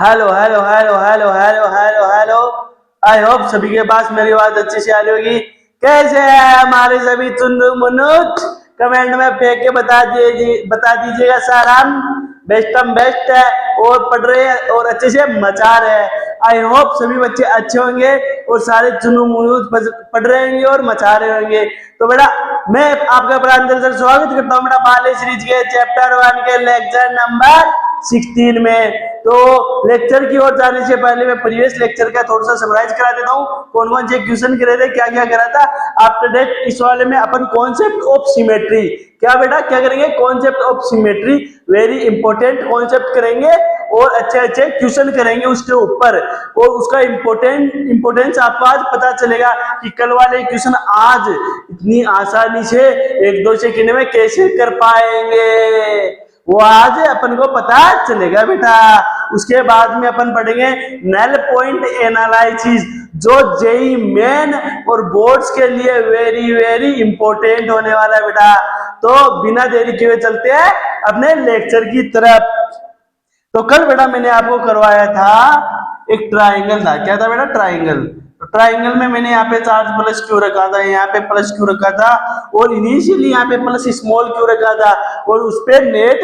Hello hello hello hello hello hello hello. I hope सभी के पास मेरी आवाज अच्छी से आ रही होगी। कैसे है हमारे सभी चुन्नू मुन्नूच? कमेंट में फेंक के बता दीजिएगा सर। हम बेस्ट है और पढ़ रहे हैं और अच्छे से मचा रहे हैं। आई होप सभी बच्चे अच्छे होंगे और सारे चुन्नू मुन्नूच पढ़ रहे होंगे और मचा रहे होंगे। तो बेटा मैं आपका बड़ा अंदर से स्वागत करता हूँ बेटा बाले सीरीज के चैप्टर 1 के लेक्चर नंबर 16 में। तो लेक्चर की ओर जाने से पहले मैं प्रीवियस लेक्चर का थोड़ा सा समराइज करा देता हूँ। कौन कौन से क्वेश्चन करे थे, क्या क्या करा था। आफ्टर दैट इस वाले में अपन कॉन्सेप्ट ऑफ सिमेट्री, क्या बेटा क्या करेंगे, concept of symmetry, very important concept करेंगे और अच्छे अच्छे क्वेश्चन करेंगे उसके ऊपर। और उसका इंपोर्टेंस आपको आज पता चलेगा कि कल वाले क्वेश्चन आज इतनी आसानी से 1-2 सेकंड में कैसे कर पाएंगे, वो आज अपन को पता चलेगा बेटा। उसके बाद में अपन पढ़ेंगे नल पॉइंट एनालिसिस, जो जेई मेन और बोर्ड्स के लिए वेरी वेरी इंपॉर्टेंट होने वाला है बेटा। तो बिना देरी किए चलते हैं अपने लेक्चर की तरफ। तो कल बेटा मैंने आपको करवाया था एक ट्राइंगल था। क्या था बेटा? ट्राइंगल। तो ट्राइंगल में मैंने यहाँ पे चार्ज प्लस क्यू रखा था, यहाँ पे प्लस क्यू रखा था और इनिशियली यहाँ पे प्लस स्मॉल क्यू रखा था और उस पे नेट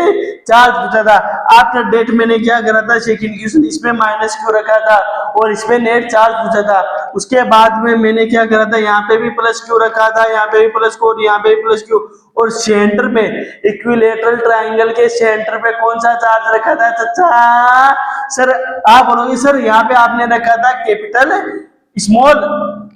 चार्ज पूछा था। आफ्टर डेट मैंने क्या करा था, सेकंड क्वेश्चन इसमें माइनस क्यू रखा था और इसमें नेट चार्ज पूछा था। उसके बाद में मैंने क्या करा था, यहाँ पे भी प्लस क्यू रखा था, यहाँ पे भी प्लस क्यू और यहाँ पे भी प्लस क्यू और सेंटर पे इक्विलेटरल ट्राइंगल के सेंटर पे कौन सा चार्ज रखा था चाचा? सर आप बोलोगे सर यहाँ पे आपने रखा था कैपिटल स्मॉल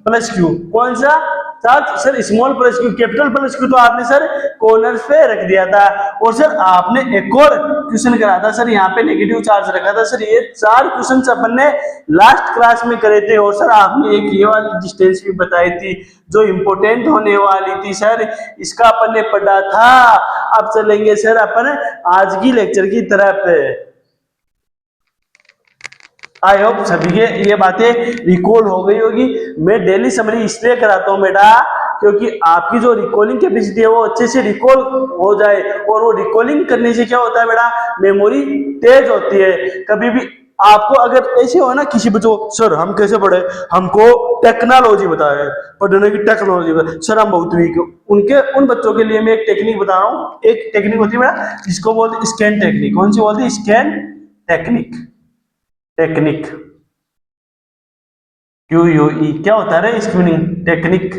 प्लस क्यू। कौन सा charge? Sir small plus Q. Capital plus Q तो आपने सर कॉर्नर्स पे रख दिया था। और सर आपने एक और क्वेश्चन करा था सर, यहाँ पे नेगेटिव चार्ज रखा था। सर ये 4 क्वेश्चन अपन ने लास्ट क्लास में करे थे और सर आपने एक ये वाली डिस्टेंस भी बताई थी जो इंपोर्टेंट होने वाली थी सर, इसका अपन ने पढ़ा था। अब चलेंगे सर अपन आज की लेक्चर की तरफ। आई होप सभी के ये बातें रिकॉल हो गई होगी। मैं डेली समरी इसलिए कराता हूँ बेटा क्योंकि आपकी जो रिकॉलिंग कैपेसिटी है वो अच्छे से रिकॉल हो जाए। और वो रिकॉलिंग करने से क्या होता है बेटा, मेमोरी तेज होती है। कभी भी आपको अगर ऐसे हो ना, किसी बच्चों सर हम कैसे पढ़े, हमको टेक्नोलॉजी बताए, पढ़ने की टेक्नोलॉजी बताए, सर हम बहुत वीक। उनके उन बच्चों के लिए मैं एक टेक्निक बता रहा हूँ। एक टेक्निक होती है बेटा जिसको बोलते स्कैन टेक्निक। कौन सी बोलती है? Scan technique. टेक्निक QUE क्या होता है रे? स्कैनिंग टेक्निक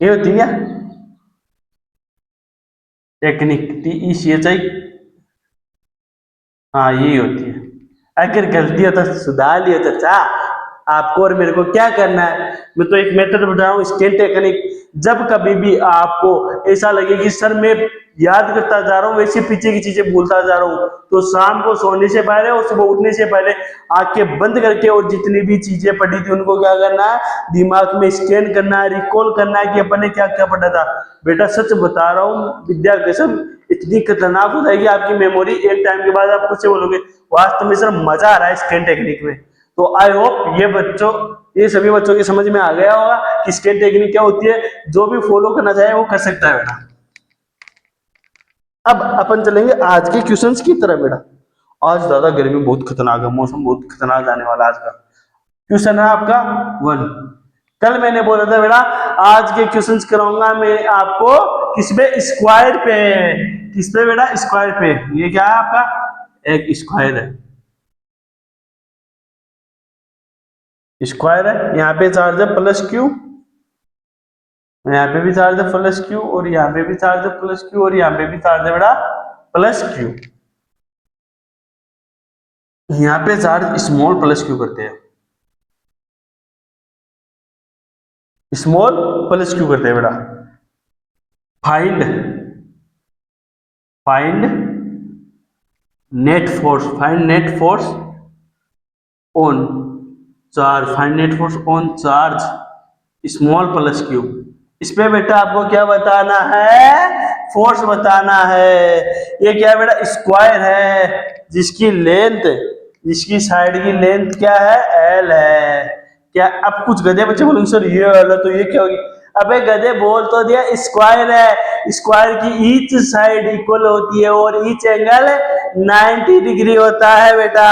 ये होती है क्या? टेक्निक TECHI, हाँ यही होती है। अगर गलती हो तो सुधार लियो चाचा। आपको और मेरे को क्या करना है, मैं तो एक मेथड बता रहा हूँ स्कैन टेक्निक। जब कभी भी आपको ऐसा लगे कि सर मैं याद करता जा रहा हूँ वैसे पीछे की चीजें भूलता जा रहा हूँ, तो शाम को सोने से पहले और सुबह उठने से पहले आंखें बंद करके और जितनी भी चीजें पढ़ी थी उनको क्या करना है, दिमाग में स्कैन करना है, रिकॉल करना है कि अपन ने क्या क्या पढ़ा था। बेटा सच बता रहा हूँ, विद्या कसम इतनी खतरनाक हो जाएगी आपकी मेमोरी, एक टाइम के बाद आप कुछ बोलोगे वास्तव में सर मजा आ रहा है स्कैन टेक्निक में। तो आई होप ये सभी बच्चों के समझ में आ गया होगा कि स्कैन टेक्निक क्या होती है। जो भी फॉलो करना चाहे वो कर सकता है बेटा। अब अपन चलेंगे आज के क्वेश्चंस की तरफ बेटा। आज ज्यादा गर्मी बहुत खतरनाक है, मौसम बहुत खतरनाक जाने वाला आज का। क्वेश्चन है आपका 1। कल मैंने बोला था बेटा आज के क्वेश्चंस कराऊंगा मैं आपको किस पे? स्क्वायर पे। किस पे बेटा? स्क्वायर पे। ये क्या है आपका? एक स्क्वायर है। स्क्वायर है, यहाँ पे चार्ज है प्लस क्यू, यहाँ पे भी चार्ज है प्लस क्यू और यहाँ पे भी चार्ज है प्लस क्यू और यहाँ पे भी चार्ज है बेटा प्लस क्यू। यहाँ पे चार्ज स्मॉल प्लस क्यू करते हैं, स्मॉल प्लस क्यू करते हैं बेटा। Find net force, find net force on charge, find net force on charge small plus Q. इस पे बेटा आपको क्या बताना है? फोर्स बताना है। ये क्या है बेटा? स्क्वायर है जिसकी साइड की लेंथ क्या है? L है। क्या अब कुछ गधे बच्चे बोलेंगे सर ये L है तो ये क्या होगी? अबे गधे बोल तो दिया, स्क्वायर है, स्क्वायर की ईच साइड इक्वल होती है और ईच एंगल 90 डिग्री होता है बेटा।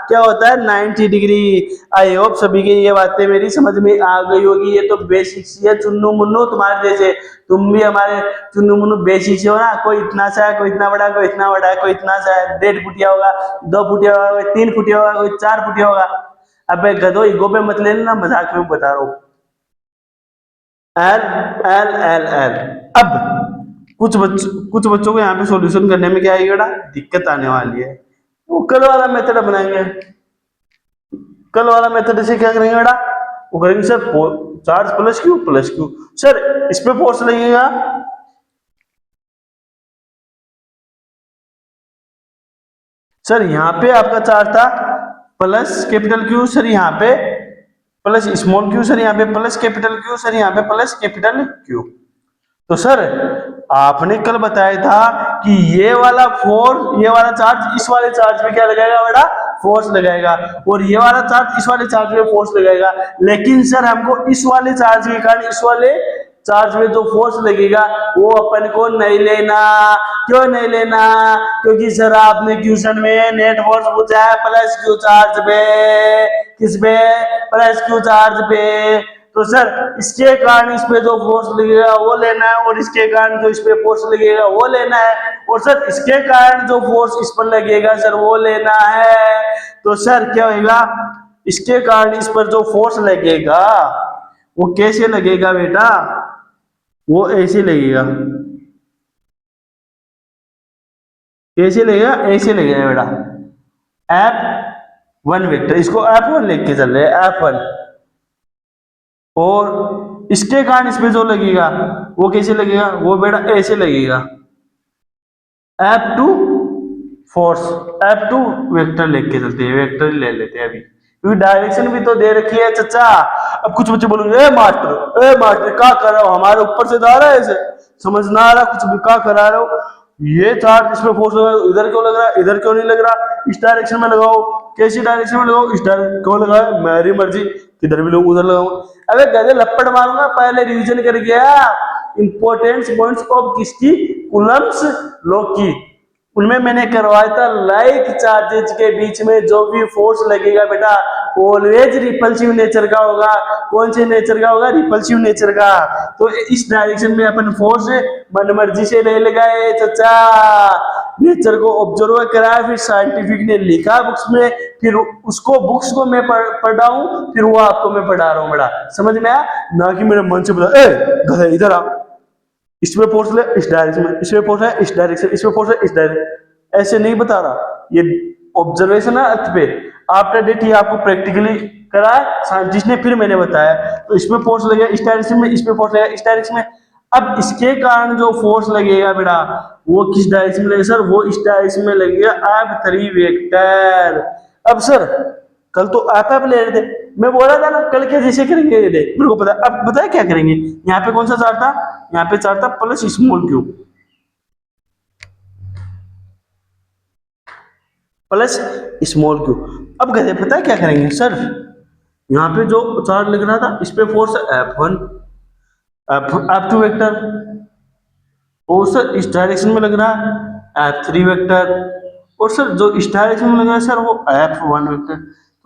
क्या होता है 90 डिग्री। आई होप सभी के ये बातें मेरी समझ में आ गई होगी। ये तो बेसिक सी है चुन्नू मुन्नू, तुम्हारे जैसे तुम भी हमारे चुन्नू मुन्नू बेसिक से हो ना। कोई इतना सा है, कोई इतना बड़ा, कोई इतना बड़ा है, कोई इतना सा है, 1.5 फुटिया होगा, 2 फुटिया होगा, कोई 3 फुटिया होगा, कोई 4 फुटिया होगा। अबे गधो ईगो पे मत लेना, मजाक में बता रहा हूँ। L L L L. अब कुछ बच्चों को यहाँ पे सॉल्यूशन करने में क्या आएगा, दिक्कत आने वाली है। वो कल वाला मेथड अपनाएंगे। कल वाला मेथड से क्या करेंगे बेटा, वो करेंगे sir charge plus Q sir इस पे फोर्स लगेगा। सर यहाँ पे आपका चार्ज था प्लस कैपिटल क्यू, सर यहाँ पे प्लस स्मॉल क्यू, सर यहाँ पे प्लस कैपिटल क्यू, सर यहाँ पे प्लस कैपिटल क्यू। तो सर आपने कल बताया था कि ये वाला फोर्स, ये वाला चार्ज इस वाले चार्ज पे क्या लगाएगा बेटा, फोर्स लगाएगा, और ये वाला चार्ज इस वाले चार्ज पे फोर्स लगाएगा। लेकिन सर हमको इस वाले चार्ज के कारण इस वाले चार्ज में जो फोर्स लगेगा वो अपन को नहीं लेना। क्यों नहीं लेना? क्योंकि सर आपने क्वेश्चन में नेट फोर्स पूछा है प्लस क्यू चार्ज पे। किस पे? प्लस क्यू चार्ज पे। तो सर इसके कारण इस पे जो फोर्स लगेगा वो लेना है, और इसके कारण जो इस पे फोर्स लगेगा वो लेना है, और सर इसके कारण जो फोर्स इस पर लगेगा सर वो लेना है। तो सर क्या होगा, इसके कारण इस पर जो फोर्स लगेगा वो कैसे लगेगा बेटा, वो ऐसे लगेगा। कैसे लगेगा? ऐसे लगेगा बेटा। F1 वेक्टर, इसको F1 लिख के चल रहे हैं, F1। और इसके कारण इस पे जो लगेगा वो कैसे लगेगा, वो बेटा ऐसे लगेगा। F2 फोर्स, F2 वेक्टर लिख के चलते हैं, वेक्टर ले लेते हैं अभी, क्योंकि डायरेक्शन भी तो दे रखी है चचा। अब कुछ बच्चे बोलेंगे ए मास्टर क्या कर रहे हो, हमारे ऊपर से जा रहा है, ऐसे समझ ना आ रहा, कुछ भी क्या करा रहे हो, ये चार्ज इसमें फोर्स लगा, इधर क्यों लग रहा है, इधर क्यों नहीं लग रहा, इस डायरेक्शन में लगाओ। कैसी डायरेक्शन में लगाओ? इस डायरेक्शन क्यों लगाओ, मेरी मर्जी, किधर भी लोग उधर लगाओ। अबे गधे लपड़ मारूंगा, पहले रिवीजन कर गया इंपॉर्टेंट पॉइंट्स ऑफ किसकी, कूलम्ब्स लॉ की। उनमें मैंने करवाया था लाइक चार्जेज के बीच में जो भी फोर्स लगेगा बेटा ऑलवेज रिपल्सिव नेचर का होगा। कौन से नेचर का होगा? रिपल्सिव नेचर का। तो इस डायरेक्शन में अपन फोर्स मन मर्जी से नहीं लगाए चचा, नेचर को ऑब्जर्व कराया, फिर साइंटिफिक ने लिखा बुक्स में, फिर उसको बुक्स को मैं पढ़ा हूं, फिर वो आपको मैं पढ़ा रहा हूँ बेटा। समझ में आया ना? कि मेरे मन से बता ए इधर आ, इसमें फोर्स ले इस डायरेक्शन में, इसमें फोर्स है इस डायरेक्शन, इसमें फोर्स है इस डायरेक्शन, ऐसे नहीं बता रहा। ये ऑब्जर्वेशन है अर्थ पे, आफ्टर डेट ये आपको प्रैक्टिकली कराया साइंटिस्ट ने, फिर मैंने बताया। तो इसमें फोर्स लगेगा इस डायरेक्शन में, इसमें फोर्स लगेगा इस डायरेक्शन में। अब इसके कारण जो फोर्स लगेगा बेटा वो किस डायरेक्शन में लगेगा? सर वो इस डायरेक्शन में लगेगा, F3 वेक्टर। अब सर कल तो आप ले रहे थे, मैं बोल रहा था ना कल के जैसे करेंगे, मेरे को पता। अब बताया क्या करेंगे, यहाँ पे कौन सा चार्ज था, यहाँ पे चार्ज था plus small Q, plus small Q. अब कहते पता है क्या करेंगे सर, यहाँ पे जो चार्ज लग रहा था इस पे फोर्स है F1, F2 वेक्टर, और सर इस डायरेक्शन में लग रहा है F3 वेक्टर, और सर जो इस डायरेक्शन में लग रहा है सर वो F1 वेक्टर।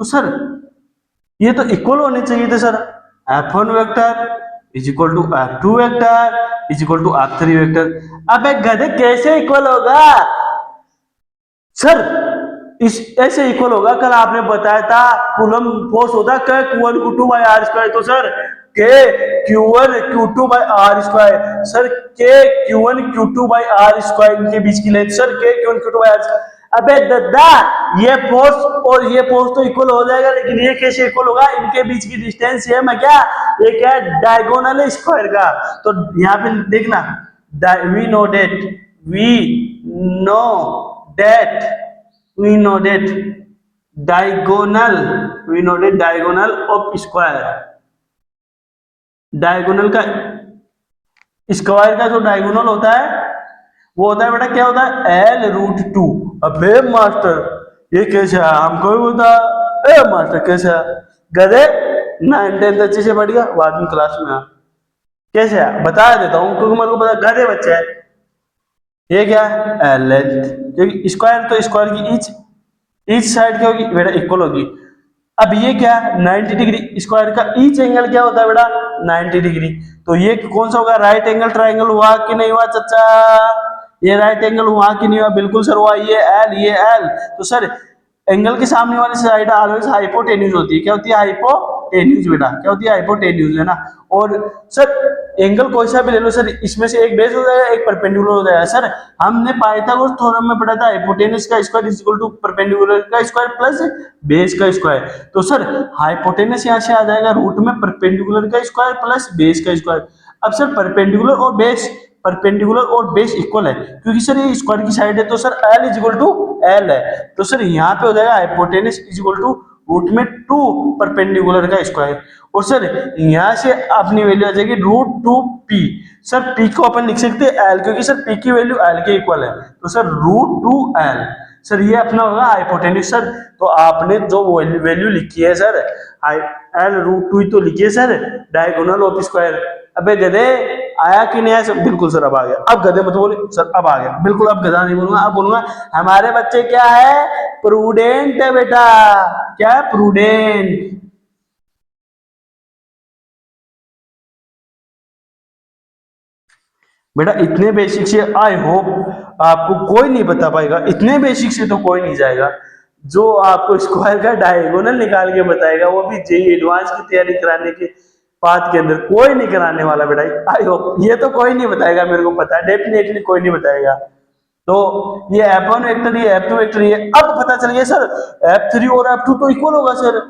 तो सर ये तो इक्वल होने चाहिए थे sir, F1 vector is equal to F2 vector is equal to F3 vector. अब एक गधे कैसे इक्वल होगा सर? इस ऐसे इक्वल होगा, कल आपने बताया था कूलम फोर्स होता है Q1 Q2 by R square. तो sir K Q1 Q2 by R square, sir K Q1 Q2 by R square के बीच की length, sir K Q1 Q2 by R square. अबे दद्दा ये फोर्स और ये फोर्स तो इक्वल हो जाएगा, लेकिन ये कैसे इक्वल होगा? इनके बीच की डिस्टेंस सेम है क्या? ये क्या है? डायगोनल स्क्वायर का। तो यहाँ पे देखना, we know that we know that diagonal of square, diagonal का स्क्वायर का जो डायगोनल होता है वो होता है बेटा, क्या होता है? L√2। अबे मास्टर ये कैसे है, हमको भी बता। ए मास्टर कैसे है? गधे 9th 10th अच्छे से पढ़ गया, बाद में क्लास में आ कैसे है बता देता हूँ, क्योंकि मेरे को पता गधे बच्चे है। ये क्या है? L, क्योंकि स्क्वायर तो स्क्वायर की ईच ईच साइड क्या होगी बेटा इक्वल होगी। अब ये क्या है 90 डिग्री, स्क्वायर का ईच एंगल क्या होता है बेटा 90 डिग्री। तो ये कौन सा होगा राइट एंगल ट्राइंगल हुआ कि नहीं हुआ चाचा? ये राइट एंगल हुआ कि नहीं हुआ? बिल्कुल सर हुआ। ये एल तो सर एंगल के सामने वाली साइड ऑलवेज हाइपोटेन्यूज होती है। क्या होती है? हाइपोटेन्यूज बेटा। क्या होती है? हाइपोटेन्यूज है ना। और सर एंगल कोई सा भी ले लो सर, इसमें से एक बेस हो जाएगा एक परपेंडिकुलर हो जाएगा। सर हमने पाइथागोरस थ्योरम में पढ़ा था हाइपोटेन्यूज का square is equal to perpendicular का स्क्वायर प्लस बेस का स्क्वायर। तो सर हाइपोटेन्यूज यहाँ से आ जाएगा रूट में परपेंडिकुलर का स्क्वायर प्लस बेस का स्क्वायर। अब सर परपेंडिकुलर और बेस इक्वल है क्योंकि सर ये स्क्वायर की साइड है, तो sir L is equal to L है। तो सर यहाँ पे हो जाएगा hypotenuse is equal to root में 2 परपेंडिकुलर का स्क्वायर। और सर यहाँ से अपनी वैल्यू आ जाएगी रूट 2 पी। सर पी को अपन लिख सकते हैं एल क्योंकि सर पी की वैल्यू एल के इक्वल है, तो सर रूट 2 एल। सर ये अपना होगा हाइपोटेन्यूज। सर तो आपने जो वैल्यू लिखी है सर एल रूट 2 ही तो लिखी है सर, डायगोनल ऑफ स्क्वायर। अबे गधे आया कि नहीं आया? सर बिल्कुल सर अब आ गया। अब गधे मत बोले सर, अब आ गया बिल्कुल। अब गधा नहीं बोलूंगा, अब बोलूंगा हमारे बच्चे क्या है प्रूडेंट है बेटा। क्या है? प्रूडेंट। बेटा इतने बेसिक से आई होप आपको कोई नहीं बता पाएगा, इतने बेसिक से तो कोई नहीं जाएगा जो आपको स्क्वायर का डायगोनल निकाल के बताएगा, वो भी जेई एडवांस की तैयारी कराने के पाथ के अंदर कोई नहीं कराने वाला बेटा। आई होप ये तो कोई नहीं बताएगा, मेरे को पता है डेफिनेटली कोई नहीं बताएगा। तो ये F1 वेक्टर, ये F2 वेक्टर, ये अब पता चल गया सर F3 और F2 तो इक्वल होगा सर।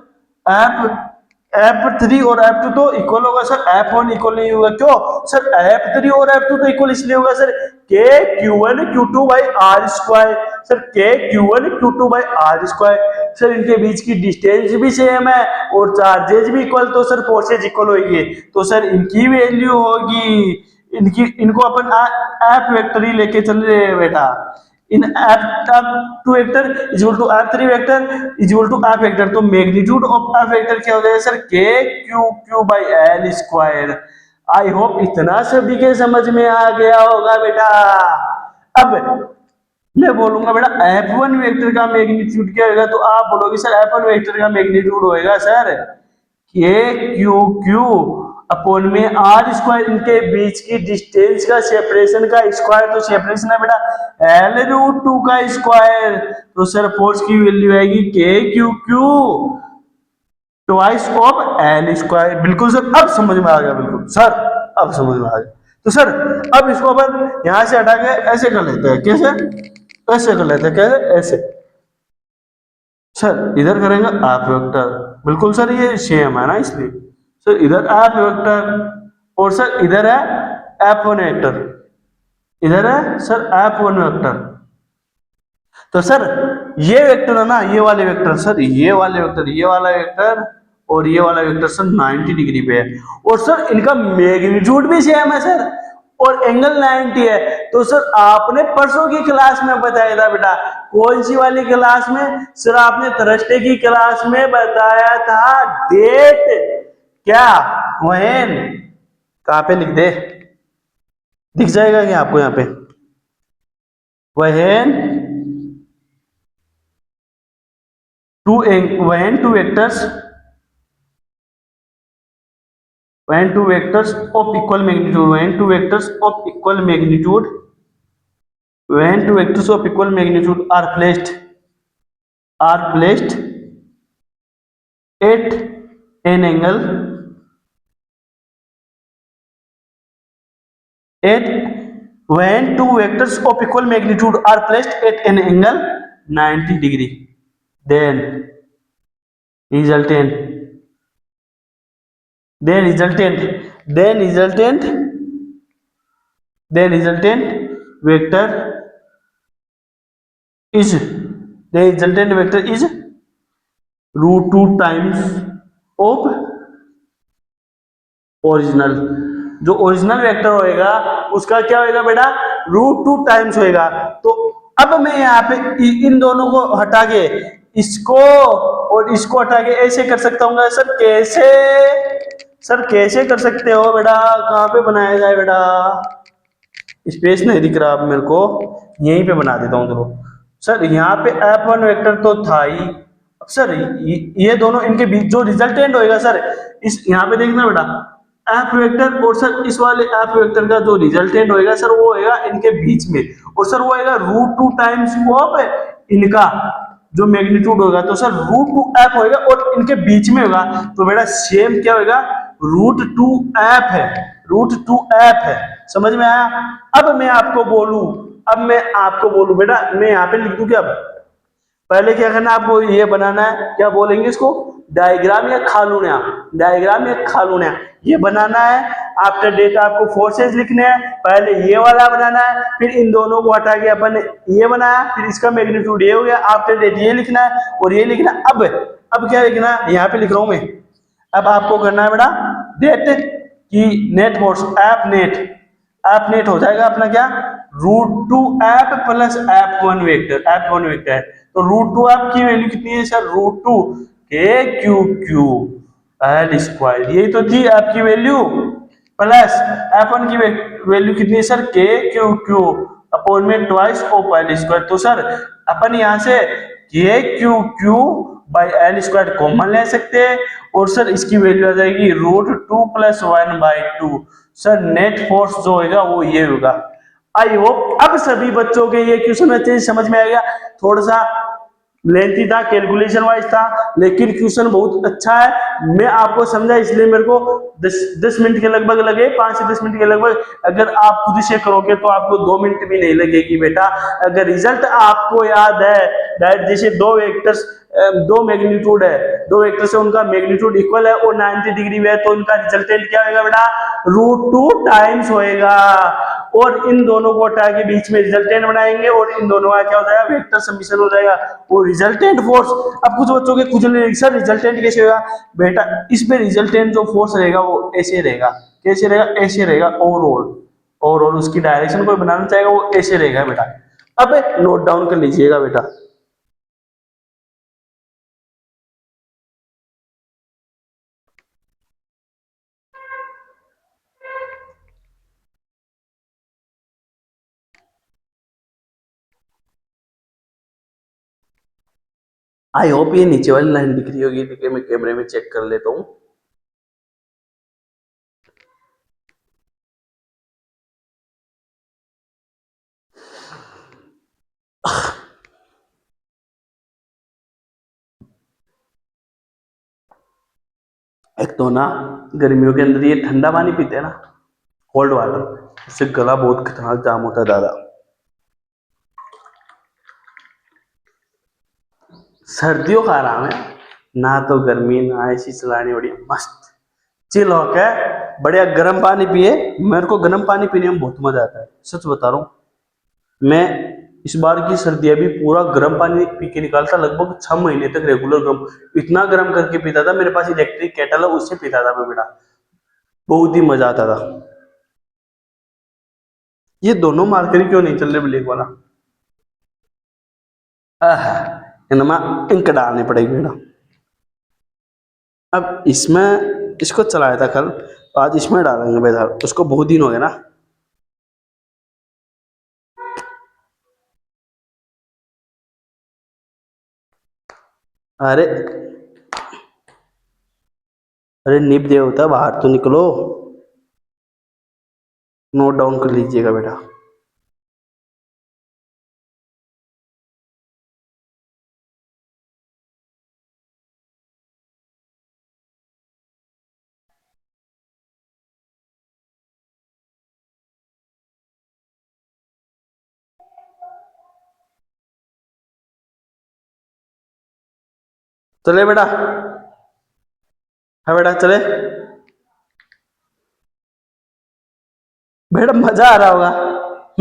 F3 और F2 तो इक्वल होगा सर, F1 इक्वल नहीं होगा। क्यों सर? F3 और F2 तो इक्वल इसलिए होगा सर के Q1 Q2 by R square. Sir के Q1 Q2 by R square. Sir इनके बीच की डिस्टेंस भी सेम है और चार्जेज भी इक्वल, तो सर फोर्सेज इक्वल होगी। तो सर इनकी वैल्यू होगी, इनको अपन एफ वेक्टर ही लेके चल रहे हैं बेटा। इन F2 vector is equal to F3 vector is equal to F vector. तो मैग्नीट्यूड ऑफ F वेक्टर क्या हो जाएगा sir? K Q by L square. I hope इतना सभी के समझ में आ गया होगा बेटा। अब मैं बोलूंगा बेटा F1 वेक्टर का मैग्नीट्यूड क्या होगा, तो आप बोलोगे सर F1 वेक्टर का मैग्नीट्यूड होएगा sir K Q Q upon में आर स्क्वायर, इनके बीच की डिस्टेंस का सेपरेशन का स्क्वायर। तो सेपरेशन है बेटा एल रूट 2 का स्क्वायर। तो सर फोर्स की वैल्यू आएगी के Q Q twice of L square. बिल्कुल सर अब समझ में आ गया, बिल्कुल सर अब समझ में आ गया। तो सर अब इसको अपन यहां से हटा के ऐसे कर लेते हैं। कैसे? ऐसे कर लेते हैं। कैसे? ऐसे। सर इधर करेंगे आप वेक्टर, बिल्कुल सर ये सेम है ना इसलिए। सर इधर एफ वेक्टर और सर इधर है F1 वेक्टर, इधर है सर F1 वेक्टर। तो सर ये वेक्टर है ना, ये वाले वेक्टर सर, ये वाले वेक्टर, ये वाला वेक्टर और ये वाला वेक्टर सर 90 डिग्री पे है और सर इनका मैग्नीट्यूड भी सेम है सर और एंगल 90 है। तो सर आपने परसों की क्लास में बताया था बेटा, कौन सी वाली क्लास में सर? आपने थर्सडे की क्लास में बताया था डेट क्या वहन, कहां पे लिख दे, दिख जाएगा क्या आपको यहाँ पे? वहन two vectors of equal magnitude, when two vectors of equal magnitude are placed at an angle when two vectors of equal magnitude are placed at an angle 90 degree, then resultant vector is root 2 times of original. जो original vector होएगा उसका क्या होएगा बेटा? Root 2 times होएगा। तो अब मैं यहाँ पे इन दोनों को हटा के इसको और इसको हटा के ऐसे कर सकता हूँ सर। कैसे? सर कैसे कर सकते हो बेटा? कहाँ पे बनाया जाए बेटा? स्पेस नहीं दिख रहा अब मेरे को, यहीं पे बना देता हूँ। चलो सर यहाँ पे F1 वेक्टर तो था ही। अब सर ये दोनों इनके बीच जो रिजल्टेंट होएगा सर, इस यहाँ पे देखना बेटा, एफ वेक्टर और सर इस वाले एफ वेक्टर का जो रिजल्टेंट होएगा सर वो होएगा इनके बीच में, और सर वो होएगा √2 टाइम्स ऑफ इनका जो मैग्नीट्यूड होगा। तो सर √2 एफ होएगा और इनके बीच में होगा, तो बेटा सेम क्या होगा, √2 एफ है, √2 एफ है। समझ में आया? अब मैं आपको बोलूं, बेटा मैं यहाँ पे लिख दूं क्या? पहले क्या करना है आपको, ये बनाना है, क्या बोलेंगे इसको, डायग्राम या खालूना, डायग्राम या खालूना ये बनाना है। आफ्टर डेट आपको फोर्सेज लिखने हैं, पहले ये वाला बनाना है, फिर इन दोनों को हटा के अपन ये बनाया, फिर इसका मैग्नीट्यूड ये हो गया, आफ्टर डेट ये लिखना है और ये लिखना है। अब क्या लिखना है, यहाँ पे लिख रहा हूं मैं। अब आपको करना है बेटा डेट की नेट फोर्स, एफ नेट हो जाएगा अपना क्या, √2 एफ प्लस F1 वेक्टर है। तो √2 एफ की वैल्यू कितनी है सर, √2 के क्यू एल स्क्वायर, यही तो थी एफ की वैल्यू, प्लस F1 की वैल्यू कितनी है सर, के क्यू अपॉन में ट्वाइस ऑफ एल स्क्वायर। तो सर अपन यहाँ से के Q by L square common ले सकते हैं, और सर इसकी वैल्यू आ जाएगी √2 + 1/2। सर नेट फोर्स जो होगा वो ये होगा। आई होप अब सभी बच्चों के ये क्वेश्चन अच्छे से समझ में आ गया। थोड़ा सा लेंथी था, कैलकुलेशन वाइज था, लेकिन क्वेश्चन बहुत अच्छा है। मैं आपको समझा इसलिए मेरे को 10 मिनट के लगभग लगे, 5 से 10 मिनट के लगभग। अगर आप खुद से करोगे तो आपको 2 मिनट भी नहीं लगेगी बेटा। अगर रिजल्ट आपको याद है, दैट जैसे दो वेक्टर्स, दो मैग्नीट्यूड है, दो वेक्टर से उनका मैग्नीट्यूड इक्वल है और 90 डिग्री में है, तो उनका रिजल्टेंट क्या होगा बेटा, √2 टाइम्स होएगा। और इन दोनों को हटा के बीच में रिजल्टेंट बनाएंगे और इन दोनों का क्या हो जाएगा, वेक्टर समीशन हो जाएगा, वो रिजल्टेंट फोर्स। अब कुछ बच्चों के खुजले, सर रिजल्टेंट कैसे होगा बेटा, इसमें रिजल्टेंट जो फोर्स रहेगा वो ऐसे रहेगा, कैसे रहेगा, ऐसे रहेगा, ओवरऑल उसकी डायरेक्शन कोई बनाना चाहेगा वो ऐसे रहेगा बेटा। अब नोट डाउन कर लीजिएगा बेटा। आई होप ये नीचे वाली लाइन दिख रही होगी, ठीक है, मैं कैमरे में चेक कर लेता हूँ। एक तो ना गर्मियों के अंदर ये ठंडा पानी पीते हैं ना, कोल्ड वाटर, उससे गला बहुत खतरनाक जाम होता है दादा। सर्दियों का आराम है, ना तो गर्मी ना ऐसी चलानी, बढ़िया मस्त चिल होकर बढ़िया गर्म पानी पिए। मेरे को गर्म पानी पीने में बहुत मजा आता है, सच बता रहा हूँ। मैं इस बार की सर्दियां भी पूरा गर्म पानी पी के निकालता, लगभग 6 महीने तक रेगुलर गर्म, इतना गर्म करके पीता था। मेरे पास इलेक्ट्रिक केटल है, उससे पीता था मैं बेटा, बहुत ही मजा आता था। ये दोनों मार्करी क्यों नहीं चल रहे ब्लैक वाला, इनमें इंक डालनी पड़ेगी बेटा। अब इसमें इसको चलाया था कल, आज इसमें डालेंगे बेटा, उसको बहुत दिन हो गए ना। अरे अरे निप दे होता है, बाहर तो निकलो। नोट डाउन कर लीजिएगा बेटा। चले बेटा, हाँ बेटा चले बेटा, मजा आ रहा होगा,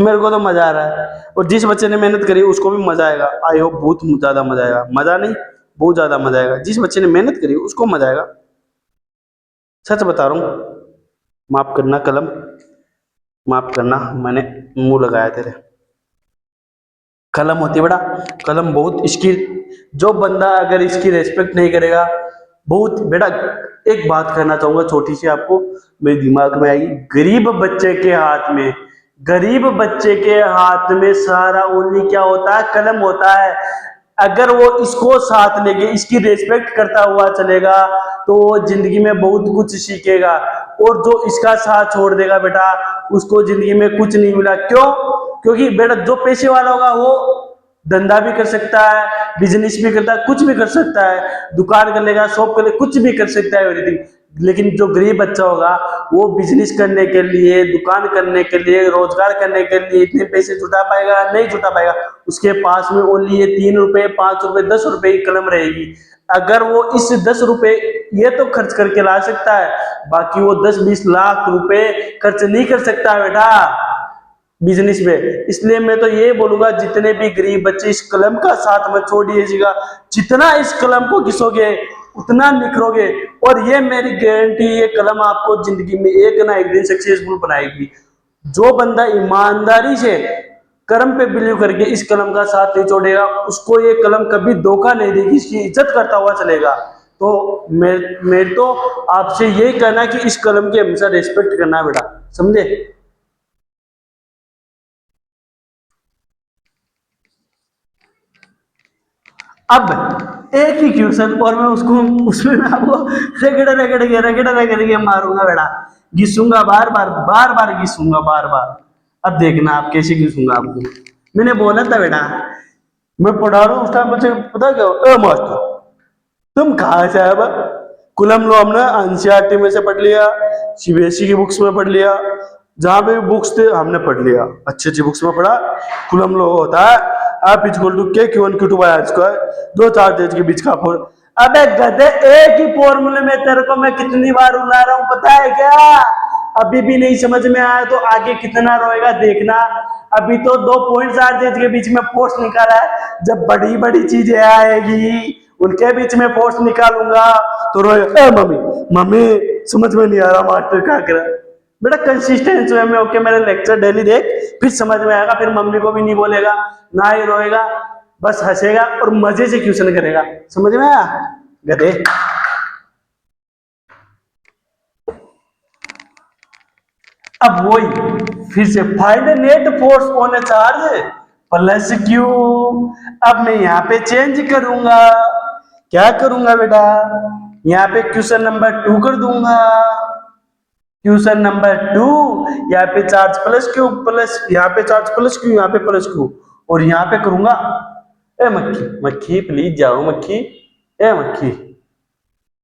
मेरे को तो मजा आ रहा है, और जिस बच्चे ने मेहनत करी उसको भी मजा आएगा। आई होप बहुत ज्यादा मजा आएगा, मजा नहीं बहुत ज्यादा मजा आएगा, जिस बच्चे ने मेहनत करी उसको मजा आएगा, सच बता रहा हूँ। माफ करना कलम, माफ करना, मैंने मुंह लगाया तेरे। कलम होती है बेटा, कलम बहुत इसकी, जो बंदा अगर इसकी रेस्पेक्ट नहीं करेगा, बहुत बेटा। एक बात कहना चाहूंगा छोटी सी, आपको मेरे दिमाग में आई, गरीब बच्चे के हाथ में गरीब बच्चे के हाथ में सारा ओनली क्या होता है, कलम होता है। अगर वो इसको साथ लेके इसकी रिस्पेक्ट करता हुआ चलेगा तो वो जिंदगी में बहुत कुछ सीखेगा। और जो इसका साथ छोड़ देगा बेटा, उसको जिंदगी में कुछ नहीं मिला। क्यों? क्योंकि बेटा जो पैसे वाला होगा वो धंधा भी कर सकता है, बिजनेस भी करता है, कुछ भी कर सकता है, दुकान कर लेगा, शॉप कर लेगा, कुछ भी कर सकता है एवरीथिंग। लेकिन जो गरीब बच्चा होगा वो बिजनेस करने के लिए, दुकान करने के लिए, रोजगार करने के लिए इतने पैसे जुटा पाएगा? नहीं जुटा पाएगा। उसके पास में ओनली ये 3 रुपए, 5 रुपए, 10 रुपए की कलम रहेगी। अगर वो इस 10 रुपए ये तो खर्च करके ला सकता है, बाकी वो 10-20 लाख रुपए खर्च नहीं कर सकता है बेटा बिजनेस में। इसलिए मैं तो ये बोलूंगा, जितने भी गरीब बच्चे इस कलम का साथ मत छोड़िएगा। जितना इस कलम को घिसोगे उतना निखरोगे, और ये मेरी गारंटी, ये कलम आपको जिंदगी में एक ना एक दिन सक्सेसफुल बनाएगी। जो बंदा ईमानदारी से कर्म पे बिलीव करके इस कलम का साथ नहीं छोड़ेगा, उसको ये कलम कभी धोखा नहीं देगी, इसकी इज्जत करता हुआ चलेगा। तो मैं तो आपसे यही कहना कि इस कलम की हमेशा रिस्पेक्ट करना बेटा, समझे? अब एक ही क्वेश्चन और मैं उसको उसमें मैं आपको रगड़ के मारूंगा बेटा, घिसूंगा बार बार घिसूंगा बार बार। अब देखना आप कैसे घिसूंगा आपको। मैंने बोला था बेटा, मैं पढ़ा रहा हूँ उस टाइम बच्चे पता क्या, ए मास्टर तुम कहाँ से आए? कुलम लो हमने एनसीईआरटी में से पढ़ लिया, सीबीएसई की बुक्स में पढ़ लिया, जहां पे भी बुक्स थे हमने पढ़ लिया, अच्छी अच्छी बुक्स में पढ़ा। कुलम लो होता है आप equal to K Q one Q two by R square, दो चार देश के बीच का फोर। अबे गधे, एक ही फॉर्मूले में तेरे को मैं कितनी बार उड़ा रहा हूं पता है क्या? अभी भी नहीं समझ में आया तो आगे कितना रोएगा देखना। अभी तो 2.4 के बीच में फोर्स निकाला है, जब बड़ी बड़ी चीजें आएगी उनके बीच में फोर्स निकालूंगा तो रोएगा, ए मम्मी मम्मी समझ में नहीं आ रहा मास्टर क्या कर रहा है। बेटा कंसिस्टेंस वे में ओके, मेरे लेक्चर डेली देख, फिर समझ में आएगा, फिर मम्मी को भी नहीं बोलेगा, ना ही रोएगा, बस हंसेगा और मजे से क्वेश्चन करेगा। समझ में आया गधे? अब वही फिर से find net force on A charge plus Q. अब मैं यहाँ पे चेंज करूंगा, क्या करूंगा बेटा, यहाँ पे क्वेश्चन नंबर 2 कर दूंगा। क्वेश्चन नंबर 2, यहाँ पे चार्ज प्लस क्यू प्लस, यहाँ पे चार्ज प्लस क्यू, यहाँ पे प्लस क्यू, और यहाँ पे करूंगा, ए मक्खी मक्खी प्लीज जाओ मक्खी, ए मक्खी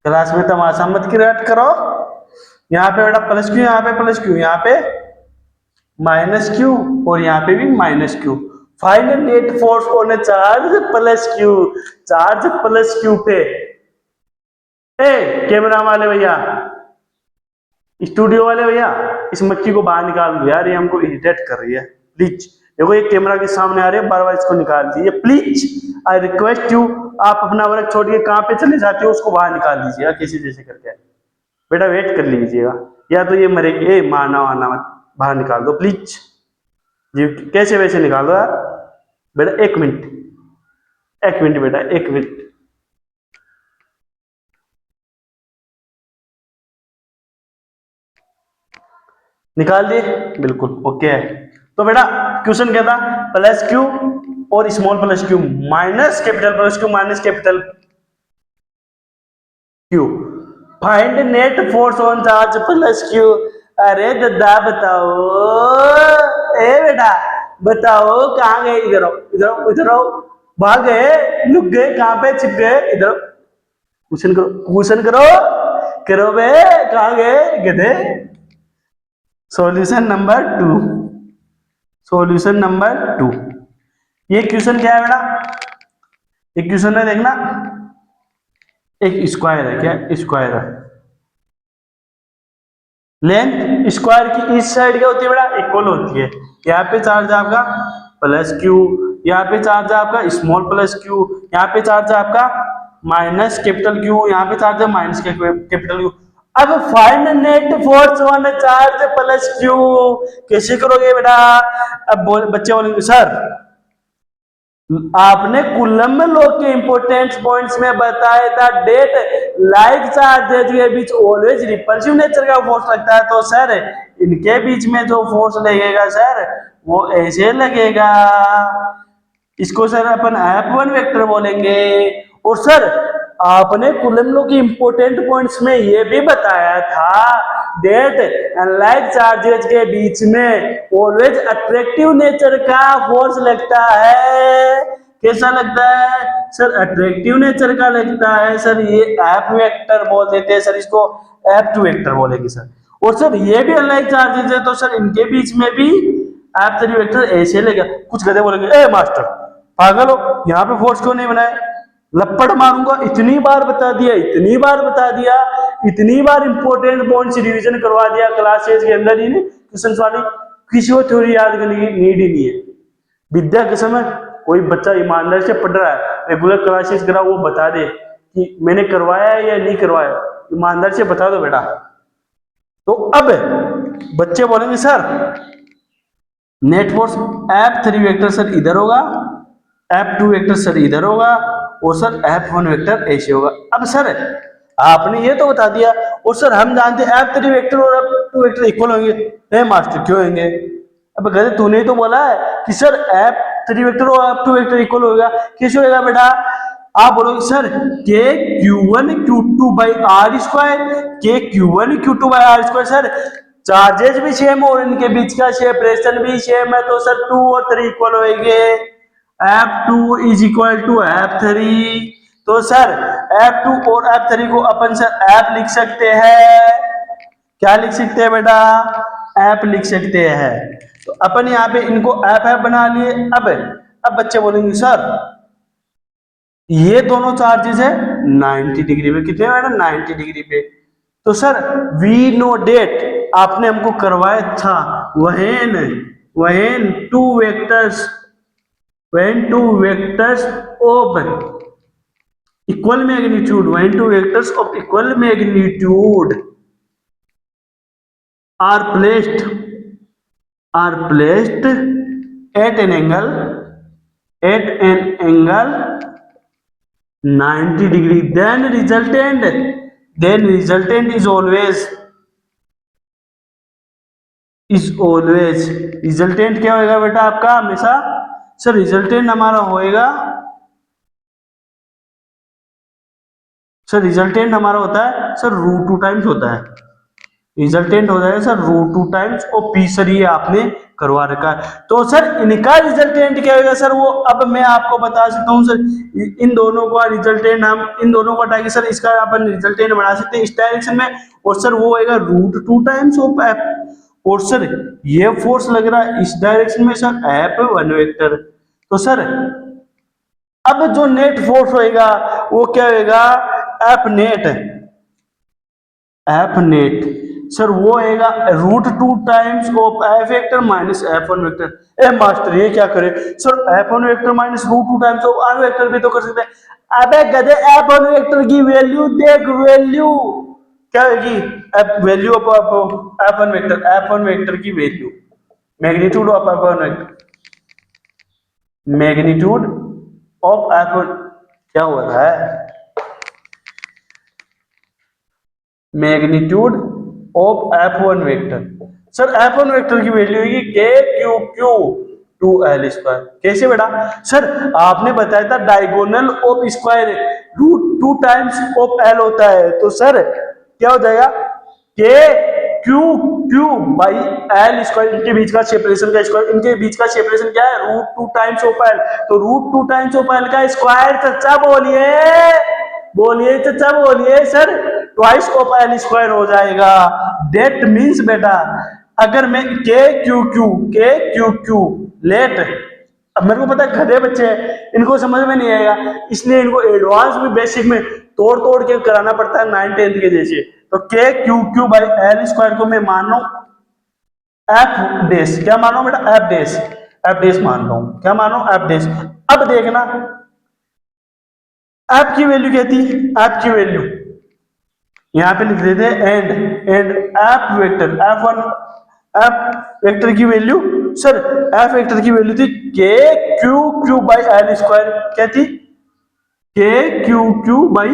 क्लास में तमाशा मत क्रिएट करो। यहाँ पे बेटा प्लस क्यू, यहाँ पे प्लस क्यू, यहाँ पे माइनस क्यू, और यहाँ पे भी minus Q. Find net force on A charge plus Q, charge plus Q पे। ए कैमरा वाले भैया, स्टूडियो वाले भैया, इस मक्खी को बाहर निकाल दो यार, ये हमको इरिटेट कर रही है प्लीज। देखो ये कैमरा के सामने आ रही है, बार बार इसको निकाल दीजिए प्लीज, आई रिक्वेस्ट यू। आप अपना वर्क छोड़ के कहाँ पे चले जाते हो, उसको बाहर निकाल दीजिएगा किसी जैसे करके। बेटा वेट कर लीजिएगा, या तो ये मरेगी, ए माना वाना मत, बाहर निकाल दो प्लीज जी, कैसे वैसे निकाल दो यार बेटा। 1 मिनट, 1 मिनट बेटा, 1 मिनट। निकाल दिए, बिल्कुल ओके है। तो बेटा क्वेश्चन क्या था, प्लस क्यू और small plus Q minus capital plus Q minus capital Q. Find net force on charge plus Q. अरे दादा बताओ, ए बेटा बताओ कहाँ गए, इधर आओ इधर आओ इधर आओ, भाग गए, लुक गए, कहाँ पे छिप गए, इधर क्वेश्चन करो, क्वेश्चन करो करो बे, कहाँ गए गधे। Solution number 2, solution number 2। ये क्वेश्चन क्या है बेटा, एक क्वेश्चन है देखना, एक स्क्वायर है, क्या स्क्वायर है, लेंथ स्क्वायर की इस साइड क्या होती है बेटा, इक्वल होती है। यहाँ पे चार्ज आपका प्लस क्यू, यहाँ पे चार्ज आपका स्मॉल प्लस क्यू, यहाँ पे चार्ज आपका माइनस कैपिटल क्यू, यहाँ पे चार्ज है माइनस कैपिटल क्यू। अब find net force on charge plus Q कैसे करोगे बेटा? अब बच्चे बोलेंगे सर आपने कूलम लॉ के इंपोर्टेंट पॉइंट्स में बताया था, डेट लाइक चार्जेज के बीच ऑलवेज रिपल्सिव नेचर का फोर्स लगता है। तो सर इनके बीच में जो फोर्स लगेगा सर वो ऐसे लगेगा। इसको सर अपन F1 वेक्टर बोलेंगे। और सर आपने कूलम लॉ की इंपॉर्टेंट पॉइंट्स में ये भी बताया था डेट अनलाइक चार्जेस के बीच में ऑलवेज अट्रैक्टिव नेचर का फोर्स लगता है। कैसा लगता है सर? अट्रैक्टिव नेचर का लगता है सर। ये F वेक्टर बोल देते हैं सर, इसको F2 वेक्टर बोलेंगे सर। और सर ये भी अनलाइक चार्जेस है तो सर इनके बीच में भी F3 वेक्टर ऐसे लगेगा। कुछ गधे बोलेंगे ए मास्टर पागल हो, यहाँ पे फोर्स क्यों नहीं बनाया? लपड़ मारूंगा, इतनी बार बता दिया, इतनी बार बता दिया, इतनी बार इंपॉर्टेंट पॉइंट्स रिवीजन करवा दिया क्लासेस के अंदर ही क्वेश्चन वाली, किसी को थ्योरी याद करने की नीड ही नहीं है। विद्या के समय कोई बच्चा ईमानदारी से पढ़ रहा है, रेगुलर क्लासेस करा, वो बता दे कि मैंने करवाया है या नहीं करवाया, ईमानदारी से बता दो बेटा। तो अब बच्चे बोलेंगे sir net force F3 vector sir इधर होगा, F2 वेक्टर सर इधर होगा और सर F1 वेक्टर ऐसे होगा। अब सर आपने ये तो बता दिया और सर हम जानते हैं F3 वेक्टर और F2 वेक्टर इक्वल होंगे। हे मास्टर क्यों होंगे? अब कहते तूने तो बोला है कि सर F3 वेक्टर और F2 वेक्टर इक्वल होगा। कैसे होगा बेटा? आप बोलोगे सर के Q1 Q2 by R square, K Q1 Q2 by R square. Sir charges भी सेम और इनके बीच का सेपरेशन भी सेम है तो सर 2 और 3 इक्वल होंगे। F2 is equal to F3। तो सर F2 और F3 को अपन सर F लिख सकते हैं। क्या लिख सकते हैं बेटा? F लिख सकते हैं। तो अपन यहाँ पे इनको F बना लिए। अब बच्चे बोलेंगे सर ये दोनों चार्जेस है 90 डिग्री पे। कितने मैडम? 90 डिग्री पे। तो सर वी नो डेट आपने हमको करवाया था when two vectors of equal magnitude are placed at an angle 90 degree, then resultant is always resultant क्या होगा बेटा आपका हमेशा? सर रिजल्टेंट हमारा होएगा, सर रिजल्टेंट हमारा होता है सर √2 टाइम्स होता है। रिजल्टेंट हो जाएगा सर √2 टाइम्स और पी सर ये आपने करवा रखा है। तो सर इनका रिजल्टेंट क्या होगा सर वो अब मैं आपको बता सकता हूँ सर। इन दोनों का रिजल्टेंट हम इन दोनों को हटाके सर इसका अपन रिजल्टेंट बना सकते हैं इस डायरेक्शन में और सर वो होएगा √2 टाइम्स ऑफ F। और सर ये फोर्स लग रहा है इस डायरेक्शन में सर F1 वेक्टर। तो सर अब जो नेट फोर्स होएगा वो क्या होएगा? F नेट सर वो होएगा √2 times of F vector minus F1 vector. A master ये क्या करे sir? F1 vector minus √2 times of R vector भी तो कर सकते हैं। अबे गधे F1 वेक्टर की वैल्यू देख, वैल्यू क्या होगी? वैल्यू ऑफ F1 वेक्टर की value magnitude of F1 vector, magnitude of F1 क्या हो रहा है? Magnitude of F1 vector. Sir F1 vector की वैल्यू होगी के क्यू क्यू 2l स्क्वायर। कैसे बेटा? सर आपने बताया था diagonal of square √2 times of l होता है। तो सर क्या हो जाएगा? के Q Q by l square, इनके बीच का सेपरेशन का स्क्वायर, इनके बीच का सेपरेशन क्या है? √2 टाइम्स ऑफ l। तो √2 टाइम्स ऑफ l का स्क्वायर चचा बोलिए चचा बोलिए sir twice of l square हो जाएगा। डेट मीन्स बेटा अगर मैं के क्यू क्यू लेट, अब मेरे को पता है गधे बच्चे हैं इनको समझ में नहीं आएगा इसलिए इनको एडवांस में बेसिक में तोड़ के कराना पड़ता है 9th-10th के जैसे। तो K Q by l square को मैं मान रहा हूं F डेस। क्या मान रहा हूं बेटा? F डेस मान रहा हूं। क्या मान रहा हूं? F डेस। अब देखना F की वैल्यू क्या थी? F की वैल्यू यहां पे लिख देते हैं एंड F वेक्टर की वैल्यू सर F वेक्टर की वैल्यू थी के क्यू बाई l स्क्वायर। क्या थी? के क्यू बाई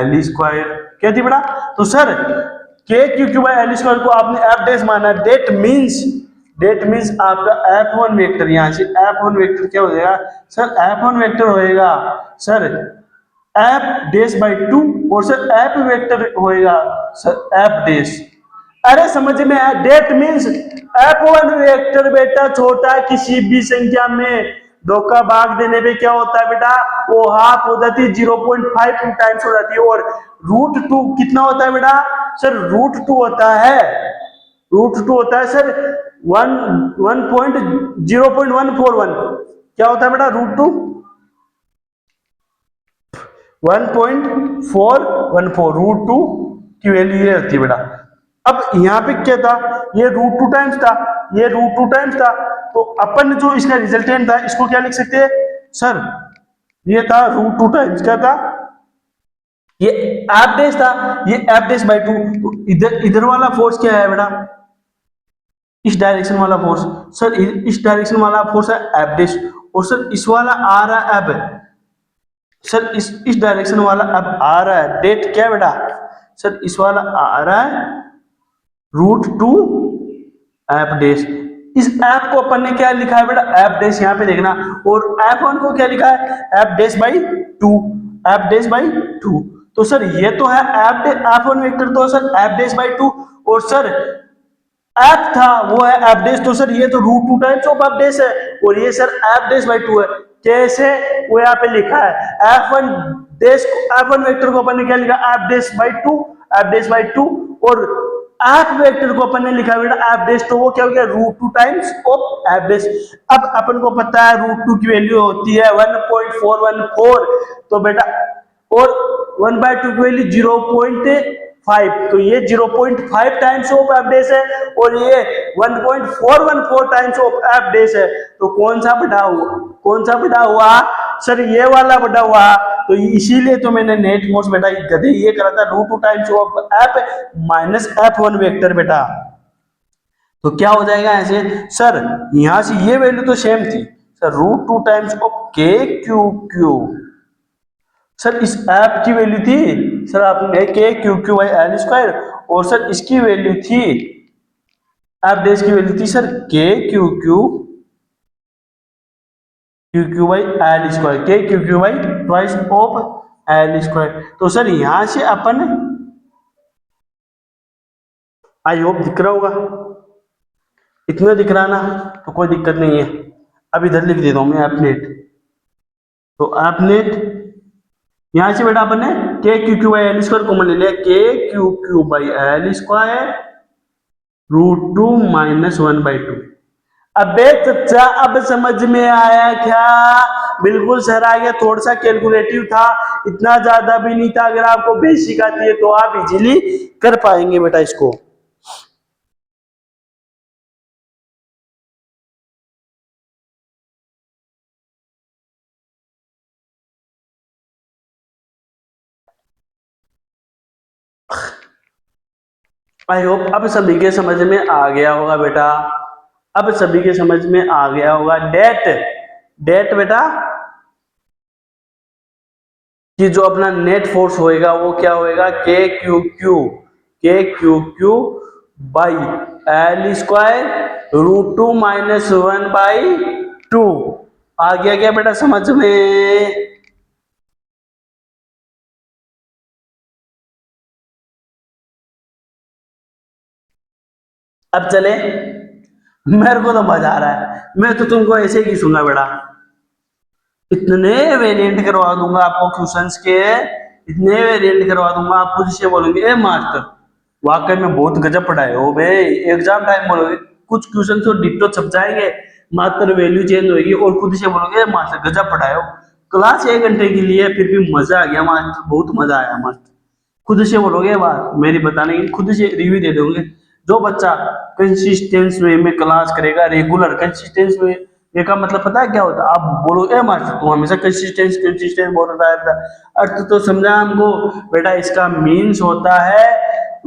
l स्क्वायर। क्या थी बेटा? तो sir K Q Q by L square को आपने एफ डैश माना, डेट मीन्स आपका एफ वन वेक्टर, यहाँ से एफ वन वेक्टर क्या हो जाएगा सर, एफ वन वेक्टर होएगा sir F dash by two, और सर एफ वेक्टर होएगा सर एफ डैश। अरे समझ में आया, that means F one vector बेटा छोटा किसी भी संख्या में दो का भाग देने पे क्या होता है बेटा, वो हाफ हो जाती है, 0.5 टाइम्स हो जाती है। और रूट टू कितना होता है बेटा सर, रूट टू होता है सर 0.141, क्या होता है बेटा रूट टू 1.414, रूट टू की वैल्यू ये होती है बेटा। अब यहाँ पे क्या था, ये रूट टू टाइम्स था, तो अपन जो इसका रिजल्टेंट था इसको क्या लिख सकते हैं सर, ये था रूट टू टाइम्स क्या था, ये एफ डैश था, ये एफ डैश बाई टू। तो इधर वाला फोर्स क्या है बेटा, इस डायरेक्शन वाला फोर्स सर, इस डायरेक्शन वाला फोर्स है एफ डैश, और सर इस वाला आ रहा है एफ सर, इस डायरेक्शन वाला अब आ रहा है, डेट क्या बेटा सर, इस वाला आ रहा है रूट टू एफ डैश। इस एफ को अपन ने क्या लिखा है बेटा एफ डैश, यहाँ पे देखना, और एफ वन को क्या लिखा है एफ डैश बाई टू, तो सर ये तो है एफ वन वेक्टर तो sir F dash by two, और सर एफ था वो है एफ डैश, तो सर ये तो root two times of F dash है, और ये sir F dash by two है। कैसे, वो यहाँ पे लिखा है एफ वन वेक्टर को अपन ने क्या लिखा एफ डैश बाई टू, और एफ वेक्टर को अपन ने लिखा बेटा एफ डैश, तो वो क्या हो गया root two times of F dash. अब अपन को पता है रूट टू की वैल्यू होती है 1.414, तो बेटा और 1/2 की वैल्यू 0.5, तो ये 0.5 टाइम्स ऑफ एफ डैश है, और ये 1.414 टाइम्स ऑफ एफ डैश है, तो कौन सा बड़ा हुआ सर, ये वाला बड़ा हुआ। तो इसीलिए तो मैंने नेट फोर्स बेटा गधे ये करा था root two times of F minus F one vector बेटा। तो क्या हो जाएगा ऐसे सर, यहां से ये वैल्यू तो सेम थी sir, root two times of K Q Q sir, इस एफ की वैल्यू थी सर आपने K Q Q by L square, और सर इसकी वैल्यू थी एफ डैश की वैल्यू थी sir K Q Q by L square, K Q Q by twice of L square. तो सर यहां से अपन, आई होप दिख रहा होगा, इतना दिख रहा ना तो कोई दिक्कत नहीं है। अब इधर लिख देता हूं मैं एफ नेट, तो एफ नेट यहां से बेटा अपन ने K Q Q by L square common ले लिया, K Q Q by L square root two minus 1/2। अबे चचा अब समझ में आया क्या, बिल्कुल सर आ गया, थोड़ा सा कैलकुलेटिव था, इतना ज्यादा भी नहीं था। अगर आपको बेसिक आती है तो आप इजीली कर पाएंगे बेटा इसको। आई होप अब सभी के समझ में आ गया होगा बेटा, अब सभी के समझ में आ गया होगा। डेट बेटा कि जो अपना नेट फोर्स होएगा वो क्या होएगा, K Q Q by L square root two minus 1/2। आ गया क्या बेटा समझ में? अब चले, मेरे को तो मजा आ रहा है, मैं तो तुमको ऐसे ही खींचूंगा बेटा, इतने वेरिएंट करवा दूंगा आपको क्वेश्चंस के, इतने वेरिएंट करवा दूंगा, आप खुद से बोलोगे ए मास्टर वाकई में बहुत गजब पढ़ाए हो भाई। एग्जाम टाइम बोलोगे कुछ क्वेश्चन तो डिट्टो छप जाएंगे, मात्र वैल्यू चेंज होगी, और खुद से बोलोगे ए मास्टर गजब पढ़ाए हो। क्लास 1 घंटे के लिए फिर भी मजा आ गया मास्टर, बहुत मजा आया मास्टर, खुद से बोलोगे बात मेरी बताने की, खुद से रिव्यू दे दोगे। जो बच्चा कंसिस्टेंस वे में क्लास करेगा, रेगुलर कंसिस्टेंस वे, ये का मतलब पता है क्या होता है? आप बोलो ए मास्टर तू हमेशा कंसिस्टेंस बोल रहा है, अर्थ तो समझा हमको बेटा। इसका मीन्स होता है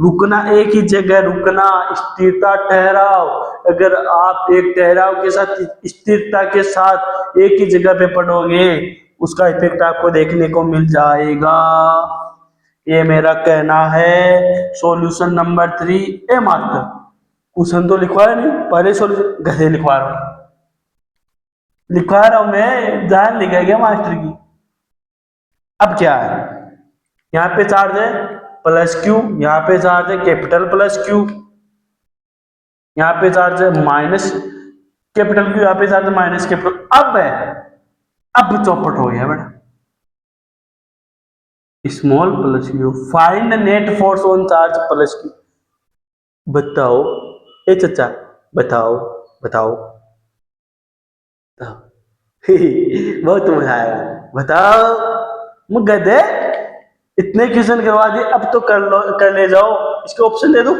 रुकना, एक ही जगह रुकना, स्थिरता, ठहराव। अगर आप एक ठहराव के साथ स्थिरता के साथ एक ही जगह पे पढ़ोगे उसका इफेक्ट आपको देखने को मिल जाएगा। ये मेरा कहना है। Solution number 3। ए मास्टर क्वेश्चन तो लिखवाया नहीं, पहले सॉल्यूशन गधे लिखवा रहा हूं मैं, जान लिखा गया मास्टर की। अब क्या है, यहाँ पे चार्ज है प्लस क्यू, यहाँ पे चार्ज है कैपिटल प्लस क्यू, यहाँ पे चार्ज है माइनस कैपिटल क्यू, यहाँ पे चार्ज है माइनस कैपिटल। अब चौपट हो गया बेटा। Small plus Q, find net force on charge plus Q. बताओ ए चचा, बताओ बताओ बहुत मजा आया। बताओ मुझ गधे, इतने क्वेश्चन करवा दिए, अब तो कर ले जाओ। इसके ऑप्शन दे दो।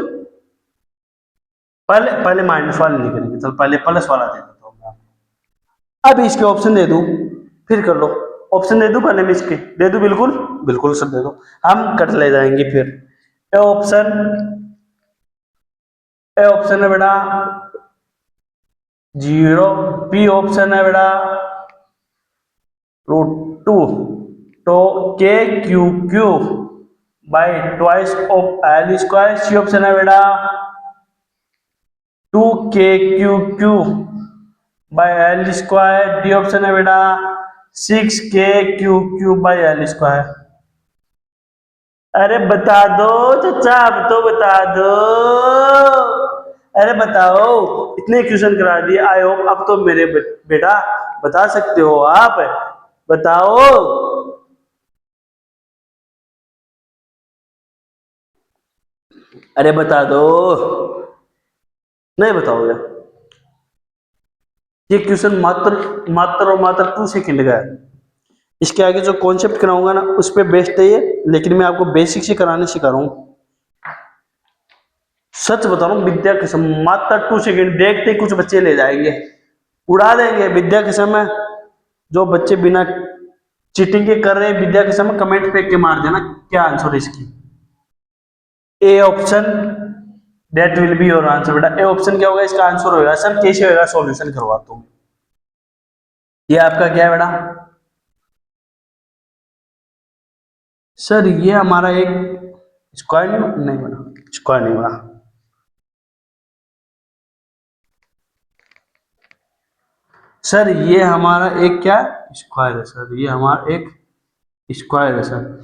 पहले माइनस वाले नहीं करेंगे, चल पहले प्लस वाला दे देता हूँ। अब इसके ऑप्शन दे दूं, फिर कर लो। ऑप्शन दे दूं पहले में इसके, दे दूं? बिल्कुल सब दे दो, हम कर ले जाएंगे फिर। ए ऑप्शन है बेटा 0, बी ऑप्शन है बेटा √2 तो K Q Q by twice of L square. C option है बेटा 2k Q Q by L square. D option है बेटा 6k Q Q by L square. अरे बता दो चचा, अब तो बता दो। अरे बताओ, इतने क्वेश्चन करा दिए, आई होप अब तो मेरे बेटा बता सकते हो आप। बताओ। अरे बता दो, नहीं बताओगे? ये क्वेश्चन मात्र और मात्र 2 सेकंड का है। इसके आगे जो कॉन्सेप्ट कराऊंगा ना उस पर बेस्ड है ये, लेकिन मैं आपको बेसिक से कराने सिखा रहा हूं। सच बता रहा हूं, विद्या कसम, मात्र 2 सेकंड देखते ही कुछ बच्चे ले जाएंगे, उड़ा देंगे। विद्या कसम है, जो बच्चे बिना चीटिंग के कर रहे हैं, विद्या कसम कमेंट फेंक के मार देना क्या आंसर है इसकी। A option that will be your answer बेटा। ए ऑप्शन क्या होगा इसका आंसर होगा। सर कैसे होगा, सॉल्यूशन करवाता हूं। ये आपका क्या है बेटा? सर ये हमारा एक स्क्वायर नहीं बना, स्क्वायर नहीं बना। सर ये हमारा एक क्या स्क्वायर है सर, ये हमारा एक स्क्वायर है सर।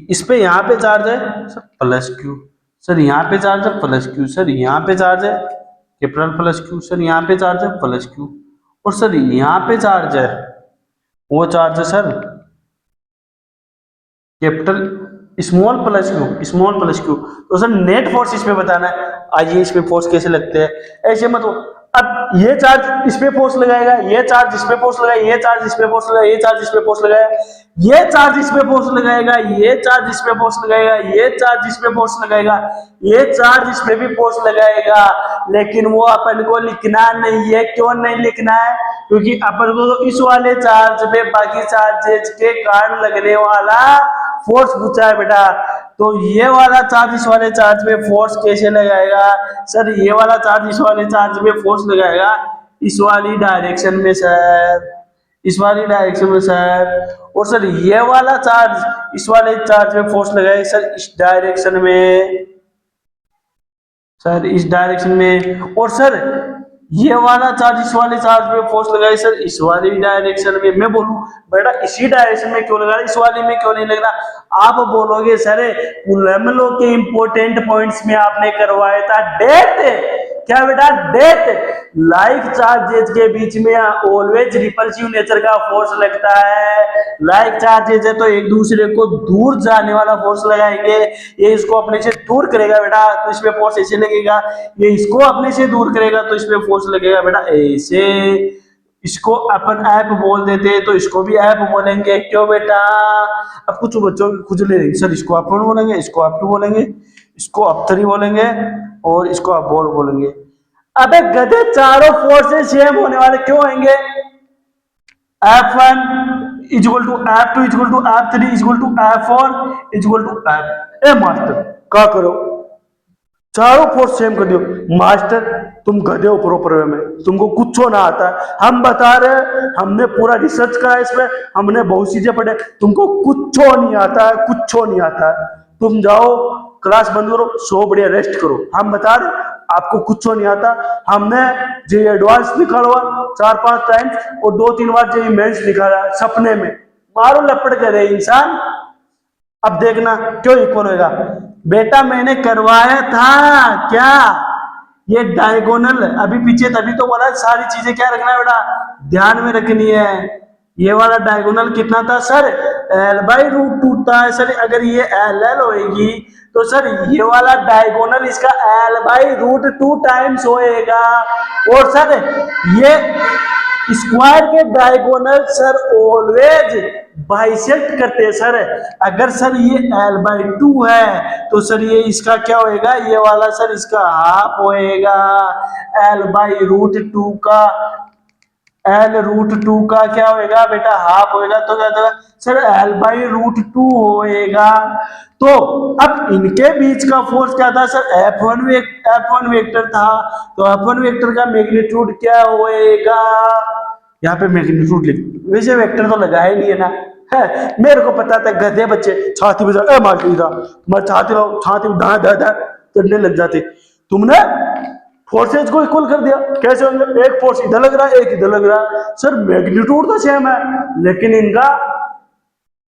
इस पे यहाँ पे चार्ज है सर प्लस क्यू, सर यहाँ पे चार्ज है प्लस क्यू, सर यहाँ पे चार्ज है कैपिटल प्लस क्यू, सर यहाँ पे चार्ज है प्लस क्यू, और सर यहाँ पे चार्ज है वो चार्ज है sir capital small plus Q. तो सर नेट फोर्स इसमें बताना है। आइए इसमें फोर्स कैसे लगते हैं, ऐसे मत। अब ये चार्ज इस पे फोर्स लगाएगा, ये चार्ज इस पे फोर्स लगाएगा, ये चार्ज इस पे फोर्स लगाएगा, ये चार्ज इस पे फोर्स लगाएगा, ये चार्ज इस पे फोर्स लगाएगा, ये चार्ज इस पे फोर्स लगाएगा, ये चार्ज इस पे फोर्स लगाएगा, ये चार्ज इस पे भी फोर्स लगाएगा। लेकिन वो अपन को लिखना नहीं है। क्यों नहीं लिखना है? क्योंकि अपन को तो इस वाले चार्ज पे बाकी चार्जेस के कारण लगने वाला फोर्स पूछा है बेटा। तो ये वाला चार्ज इस वाले चार्ज पे फोर्स कैसे लगाएगा? सर ये वाला चार्ज इस वाले चार्ज पे फोर्स लगाएगा इस वाली डायरेक्शन में सर, इस वाली डायरेक्शन में सर। और सर ये वाला चार्ज इस वाले चार्ज पे फोर्स लगाएगा सर इस डायरेक्शन में, सर इस डायरेक्शन में। और सर ये वाला चार्ज इस वाले चार्ज पे फोर्स लगाए सर इस वाली डायरेक्शन में। मैं बोलूं बेटा इसी डायरेक्शन में क्यों लगा रहा, इस वाले में क्यों नहीं लग रहा? आप बोलोगे सर कूलम लॉ के इंपॉर्टेंट पॉइंट्स में आपने करवाया था डेट, क्या बेटा डेट, लाइक चार्जेज के बीच में ऑलवेज रिपल्सिव नेचर का फोर्स लगता है। लाइक चार्जेज है तो एक दूसरे को दूर जाने वाला फोर्स लगाएंगे। ये इसको अपने से दूर करेगा बेटा तो इसमें फोर्स ऐसे लगेगा, ये इसको अपने से दूर करेगा तो इसमें फोर्स लगेगा बेटा ऐसे। इसको अपन ऐप बोल देते हैं तो इसको भी ऐप बोलेंगे। क्यों बेटा? अब कुछ बच्चों खुजले रहेंगे, सर इसको अपन बोलेंगे, इसको आप बोलेंगे, इसको आप 3 बोलेंगे और इसको आप बोल बोलेंगे। अबे गधे चारों फोर्सेस सेम होने वाले क्यों होंगे? F1 equal to F2 equal to F3 equal to F4 equal to F। ए मास्टर क्या करो, चारों फोर्स सेम कर दियो। मास्टर तुम गधे हो प्रॉपर वे में, तुमको कुछ ना आता है। हम बता रहे, हमने पूरा रिसर्च करा इसमें, हमने बहुत चीजें पढ़े, तुमको कुछ नहीं आता है, कुछ नहीं आता है। तुम जाओ क्लास बंद करो, सो बढ़िया रेस्ट करो। हम बता रहे आपको कुछ नहीं आता। हमने जे एडवांस निकाला 4-5 टाइम्स और 2-3 बार जे मेंस निकाला सपने में। मारो लपड़ करे इंसान। अब देखना क्यों इक्वल होगा। बेटा मैंने करवाया था क्या, ये डायगोनल अभी पीछे तभी तो बोला सारी चीजें क्या रखना है बेटा, ध्यान में रखनी है। ये वाला डायगोनल कितना था सर, L/√2 था सर। अगर ये LL होएगी तो सर ये वाला डायगोनल इसका L/√2 टाइम्स होएगा। और सर ये स्क्वायर के डायगोनल सर ऑलवेज बाइसेक्ट करते हैं सर। अगर सर ये L/2 है तो सर ये इसका क्या होएगा, ये वाला सर इसका हाफ होएगा। L/√2 का L√2 का क्या होएगा बेटा, हाफ होएगा। तो क्या होगा सर, L/√2 होएगा। तो अब इनके बीच का फोर्स क्या था सर, F1 वेक्टर था। तो F1 वेक्टर का मैग्नीट्यूड क्या होएगा, यहाँ पे मैग्नीट्यूड लिख, वैसे वेक्टर तो लगाया नहीं है ना। है, मेरे को पता था गधे बच्चे छाती बजा मार था, मैं छाती चढ़ने लग जाते। तुमने फोर्सेज को इक्वल कर दिया। कैसे होंगे, एक फोर्स इधर लग रहा है एक इधर लग रहा है, सर मैग्नीट्यूड तो सेम है लेकिन इनका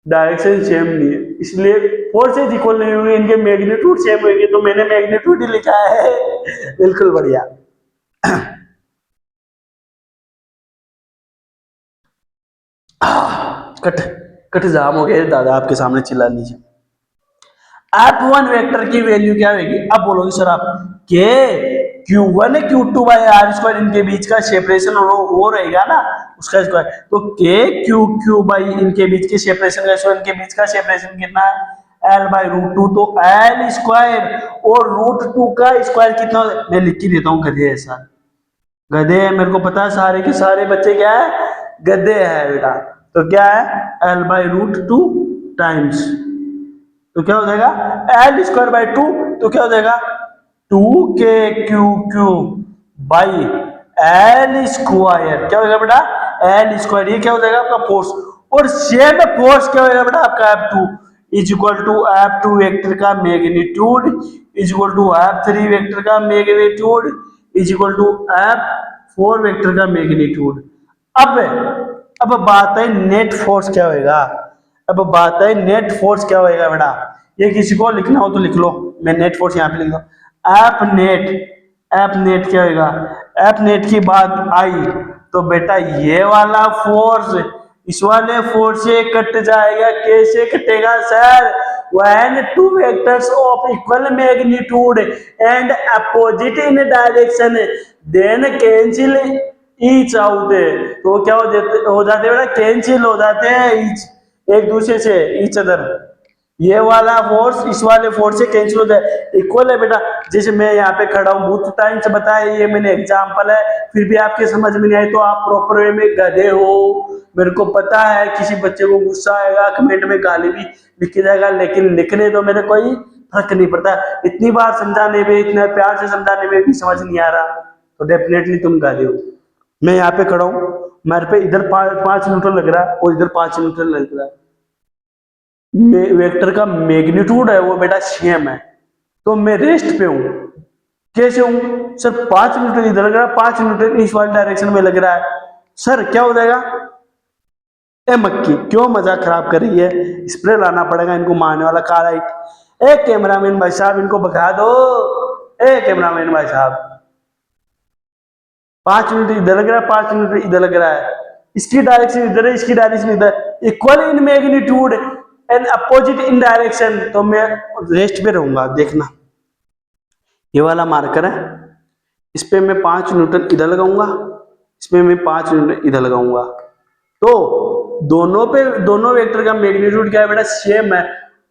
डायरेक्शन सेम नहीं है, इसलिए फोर्सेज इक्वल नहीं होंगे, इनके मैग्नीट्यूड सेम होंगे। तो मैंने मैग्नीट्यूड ही लिखा है। बिल्कुल बढ़िया। कट कट जाम हो गया दादा, आपके सामने चिल्ला लीजिए। F1 वेक्टर की वैल्यू क्या होगी, अब बोलोगे सर आप के Q1 Q2/r², इनके बीच का सेपरेशन वो रहेगा ना उसका स्क्वायर। तो के Q बाई इनके बीच के सेपरेशन का स्क्वायर, इनके बीच का सेपरेशन कितना है L/√2। तो L² और √2 का स्क्वायर कितना, मैं लिख ही देता हूँ गधे ऐसा, गधे है मेरे को पता है, सारे के सारे बच्चे क्या है, गधे है बेटा। तो क्या है L/√2 टाइम्स, तो क्या हो जाएगा L²/2, तो क्या हो जाएगा 2KQ बाई L², क्या हो जाएगा बेटा L²। ये क्या हो जाएगा आपका फोर्स, और सेम फोर्स क्या होगा बेटा आपका F2 is equal to F2 vector का magnitude is equal to F3 vector का magnitude is equal to F4 vector का मैग्नीट्यूड। अब बात है नेट फोर्स क्या होगा, अब बात है नेट फोर्स क्या होएगा बेटा। ये किसी को लिखना हो तो लिख लो, मैं नेट फोर्स यहाँ पे लिख दो। एफ नेट क्या होएगा, एफ नेट की बात आई तो बेटा ये वाला फोर्स इस वाले फोर्स से कट जाएगा। कैसे कटेगा sir, when two vectors of equal magnitude and opposite in direction then cancel each out। तो क्या हो जाते बेटा, कैंसिल हो जाते हैं एक दूसरे से, ईच अदर। ये वाला फोर्स इस वाले फोर्स से कैंसिल होता है, इक्वल है बेटा। जैसे मैं यहाँ पे खड़ा हूँ, बहुत टाइम से बताया, ये मैंने एग्जांपल है, फिर भी आपके समझ में नहीं आई तो आप प्रॉपर वे में गधे हो। मेरे को पता है किसी बच्चे को गुस्सा आएगा, कमेंट में गाली भी लिखी जाएगा, लेकिन लिखने तो मेरे कोई फर्क नहीं पड़ता। इतनी बार समझाने में, इतने प्यार से समझाने में भी समझ नहीं आ रहा तो डेफिनेटली तुम गधे हो। मैं यहाँ पे खड़ा हूँ, मेरे पे इधर 5 न्यूटन लग रहा है और इधर 5 न्यूटन लग रहा है, वेक्टर का मैग्नीट्यूड है वो बेटा सेम है, तो मैं रेस्ट पे हूं। कैसे हूं सर, 5 न्यूटन इधर लग रहा है, 5 न्यूटन इस वाली डायरेक्शन में लग रहा है, सर क्या हो जाएगा। ए मक्की क्यों मजाक खराब कर रही है, स्प्रे लाना पड़ेगा इनको मारने वाला काराइट। ए कैमरामैन भाई साहब इनको भगा दो, ए कैमरामैन भाई साहब। 5 यूनिट इधर लग रहा है, 5 यूनिट इधर लग रहा है, इसकी डायरेक्शन इधर है, इसकी डायरेक्शन इधर, equal in magnitude and opposite in direction. तो मैं रेस्ट पे रहूंगा, देखना ये वाला मार्कर है, इस पे मैं 5 न्यूटन इधर लगाऊंगा, इसमें मैं 5 न्यूटन इधर लगाऊंगा। तो दोनों वेक्टर का मैग्नीट्यूड क्या है बेटा, सेम है,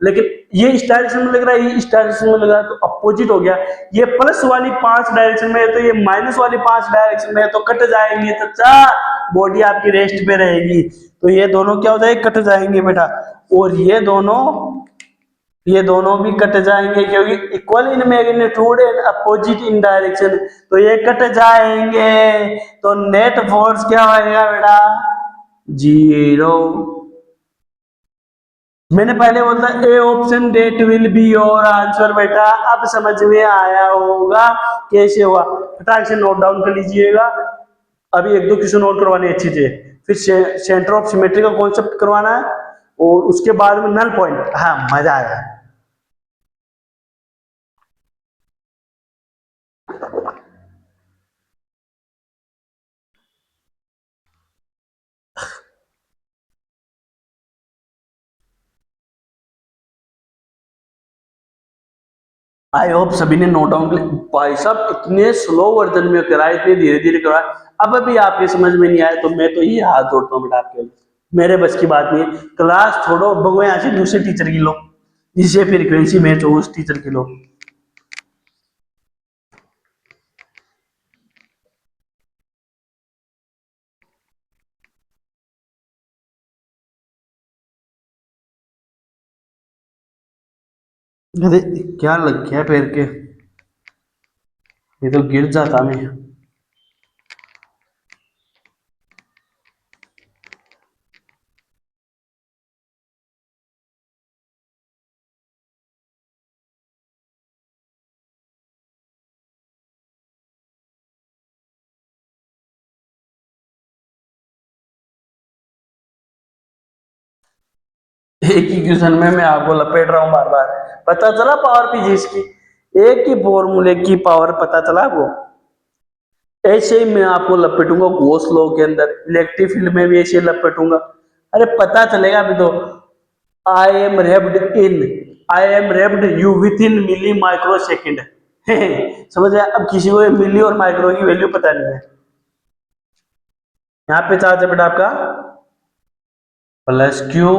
लेकिन ये इस डायरेक्शन में लग रहा है, ये इस डायरेक्शन में लग रहा है, तो अपोजिट हो गया। ये प्लस वाली 5 डायरेक्शन में है तो ये माइनस वाली 5 डायरेक्शन में है, तो कट जाएंगे, तो बॉडी आपकी रेस्ट पे रहेगी, तो ये दोनों क्या हो जाएंगे, कट जाएंगे बेटा। और ये दोनों भी कट जाएंगे क्योंकि equal in magnitude and opposite in direction, तो ये कट जाएंगे। तो नेट फोर्स क्या होगा बेटा, 0। मैंने पहले बोला A option that will be your answer बेटा, अब समझ में आया होगा कैसे हुआ। फटाक से नोट डाउन कर लीजिएगा। अभी एक दो क्वेश्चन और करवाने अच्छी से, फिर सेंटर ऑफ सिमेट्री का कॉन्सेप्ट करवाना है और उसके बाद में नल पॉइंट। हाँ मजा आएगा। आई होप सभी ने नोट डाउन कर। भाई साहब इतने स्लो वर्जन में करा, इतने धीरे धीरे करा, अब अभी आपके समझ में नहीं आया तो मैं तो ये हाथ जोड़ता हूँ बेटा आपके, मेरे बस की बात नहीं है। क्लास छोड़ो, भगो यहाँ से दूसरे टीचर की लो, जिससे फ्रीक्वेंसी मैच हो उस टीचर की लो। अरे क्या लग गया पैर के, ये तो गिर जाता मैं। एक ही क्वेश्चन में मैं आपको लपेट रहा हूं बार बार। पता चला पावर फिजिक्स की, एक ही फॉर्मूले की पावर पता चला वो। ऐसे ही मैं आपको लपेटूंगा गॉस लॉ के अंदर, इलेक्ट्रिक फील्ड में भी ऐसे लपेटूंगा। अरे पता चलेगा अभी तो। I am wrapped in, I am wrapped you with in milli micro second. समझ आया। अब किसी को मिली और माइक्रो की वैल्यू पता नहीं है। यहाँ पे चार्ज है बेटा आपका प्लस क्यू,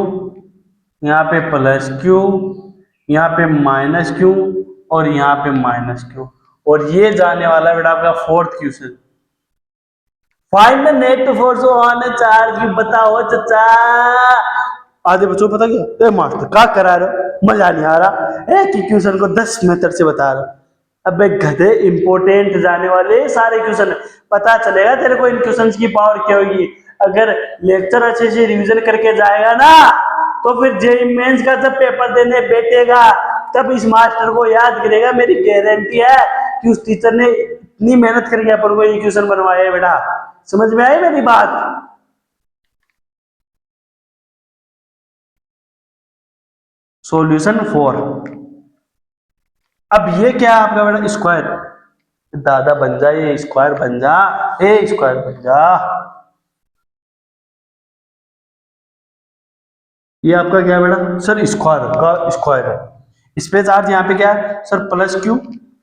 यहाँ पे प्लस क्यू, यहाँ पे माइनस क्यू और यहाँ पे माइनस क्यू, और ये जाने वाला बेटा आपका fourth question. Find the net force on charge. बताओ चचा। आधे बच्चों को पता क्या, ए मास्टर क्या करा रहे हो, मजा नहीं आ रहा, एक ही क्वेश्चन को 10 मेथड से बता रहे हो। अबे गधे, इंपोर्टेंट जाने वाले सारे क्वेश्चन, पता चलेगा तेरे को इन क्वेश्चंस की पावर क्या होगी। अगर लेक्चर अच्छे से रिवीजन करके जाएगा ना, तो फिर जेईई मेंस का जब पेपर देने बैठेगा तब इस मास्टर को याद करेगा। मेरी गारंटी है कि उस टीचर ने इतनी मेहनत करके अपन को ये क्वेश्चन बनवाया है बेटा। समझ में आई मेरी बात। सॉल्यूशन 4। अब ये क्या है आपका बेटा, स्क्वायर। दादा बन जा, ये स्क्वायर बन जा, ए स्क्वायर बन जा। ये आपका क्या है बेटा सर, स्क्वायर का स्क्वायर है। इस पे चार्ज यहाँ पे क्या है सर, प्लस क्यू,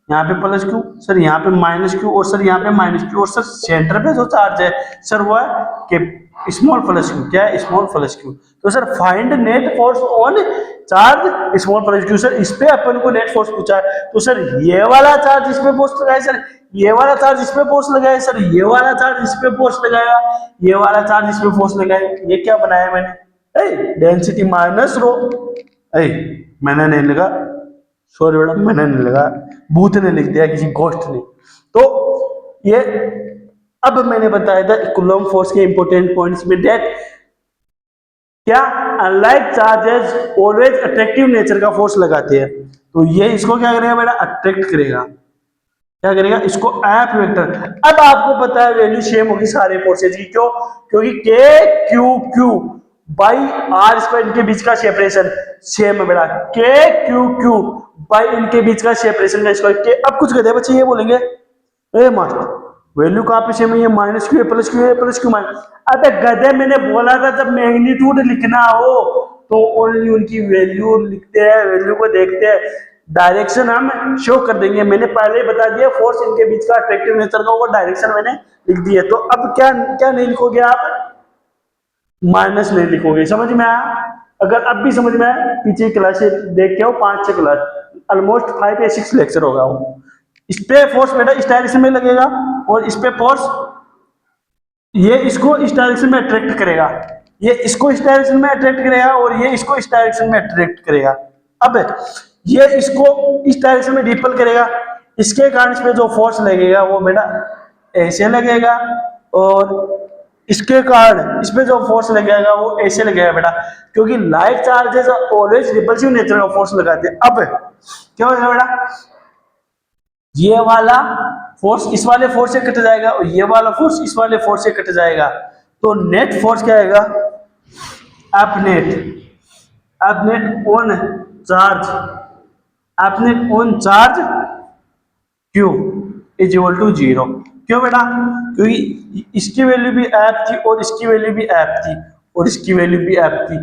यहाँ पे प्लस क्यू सर, यहाँ पे माइनस क्यू और सर यहाँ पे माइनस क्यू, और सर सेंटर पे जो चार्ज है सर वो है कि स्मॉल प्लस क्यू। क्या है, स्मॉल प्लस क्यू। तो sir find net force on charge small plus Q. Sir इस पे अपन को नेट फोर्स पूछा है, तो सर ये वाला चार्ज इस पे फोर्स लगाए, सर ये वाला चार्ज इस पे फोर्स लगाए, सर ये वाला चार्ज इस पे फोर्स लगाएगा, ये वाला चार्ज इस पे फोर्स लगाएगा। ये क्या बनाया मैंने, डेंसिटी माइनस रो। मैंने नहीं लगा, सॉरी बेटा मैंने नहीं लगा, भूत ने लिख दिया, किसी गोस्ट ने। तो ये अब मैंने बताया था कूलम्ब फोर्स के इंपॉर्टेंट पॉइंट्स में, डेट क्या unlike charges always attractive nature का फोर्स लगाते हैं। तो ये इसको क्या करेगा बेटा, अट्रैक्ट करेगा। क्या करेगा, इसको एफ वेक्टर। अब आपको पता है वैल्यू सेम होगी सारे फोर्सेज की, क्यों, क्योंकि K Q Q by R square, इनके बीच का सेपरेशन सेम है बेटा। के क्यू क्यू बाई इनके बीच का सेपरेशन का स्क्वायर के। अब कुछ कहते हैं बच्चे ये बोलेंगे, ए मास्टर वैल्यू कहाँ पे सेम है, ये माइनस क्यू है प्लस क्यू है प्लस क्यू माइनस। अबे गधे, मैंने बोला था जब मैग्नीट्यूड लिखना हो तो ओनली उनकी वैल्यू लिखते हैं, वैल्यू को देखते हैं, डायरेक्शन हम शो कर देंगे। मैंने पहले ही बता दिया फोर्स इनके बीच का अट्रैक्टिव नेचर का, वो डायरेक्शन मैंने लिख दी है। तो अब क्या क्या नहीं लिखोगे आप, माइनस नहीं लिखोगे। समझ में आया। अगर अब भी समझ में आया, पीछे क्लास देख के आओ, 5-6 क्लास, ऑलमोस्ट 5 या 6 लेक्चर होगा वो। इस पे फोर्स बेटा इस डायरेक्शन में लगेगा और इस पे फोर्स ये इसको इस डायरेक्शन में अट्रैक्ट करेगा, ये इसको इस डायरेक्शन में अट्रैक्ट करेगा और ये इसको इस डायरेक्शन में अट्रैक्ट करेगा। अब ये इसको इस डायरेक्शन में रिपल करेगा, इसके कारण इस पे जो फोर्स लगेगा वो बेटा ऐसे लगेगा और इसके कारण इस पे जो फोर्स लगेगा वो ऐसे लगेगा बेटा, क्योंकि like charges always repulsive nature का फोर्स लगाते हैं। अब क्या होगा बेटा, ये वाला फोर्स इस वाले फोर्स से कट जाएगा और ये वाला फोर्स इस वाले फोर्स से कट जाएगा, तो नेट फोर्स क्या आएगा, F net, F net on charge, F net on charge Q is equal to 0। क्यों बेटा, क्योंकि इसकी वैल्यू भी ऐप थी और इसकी वैल्यू भी ऐप थी और इसकी वैल्यू भी ऐप थी,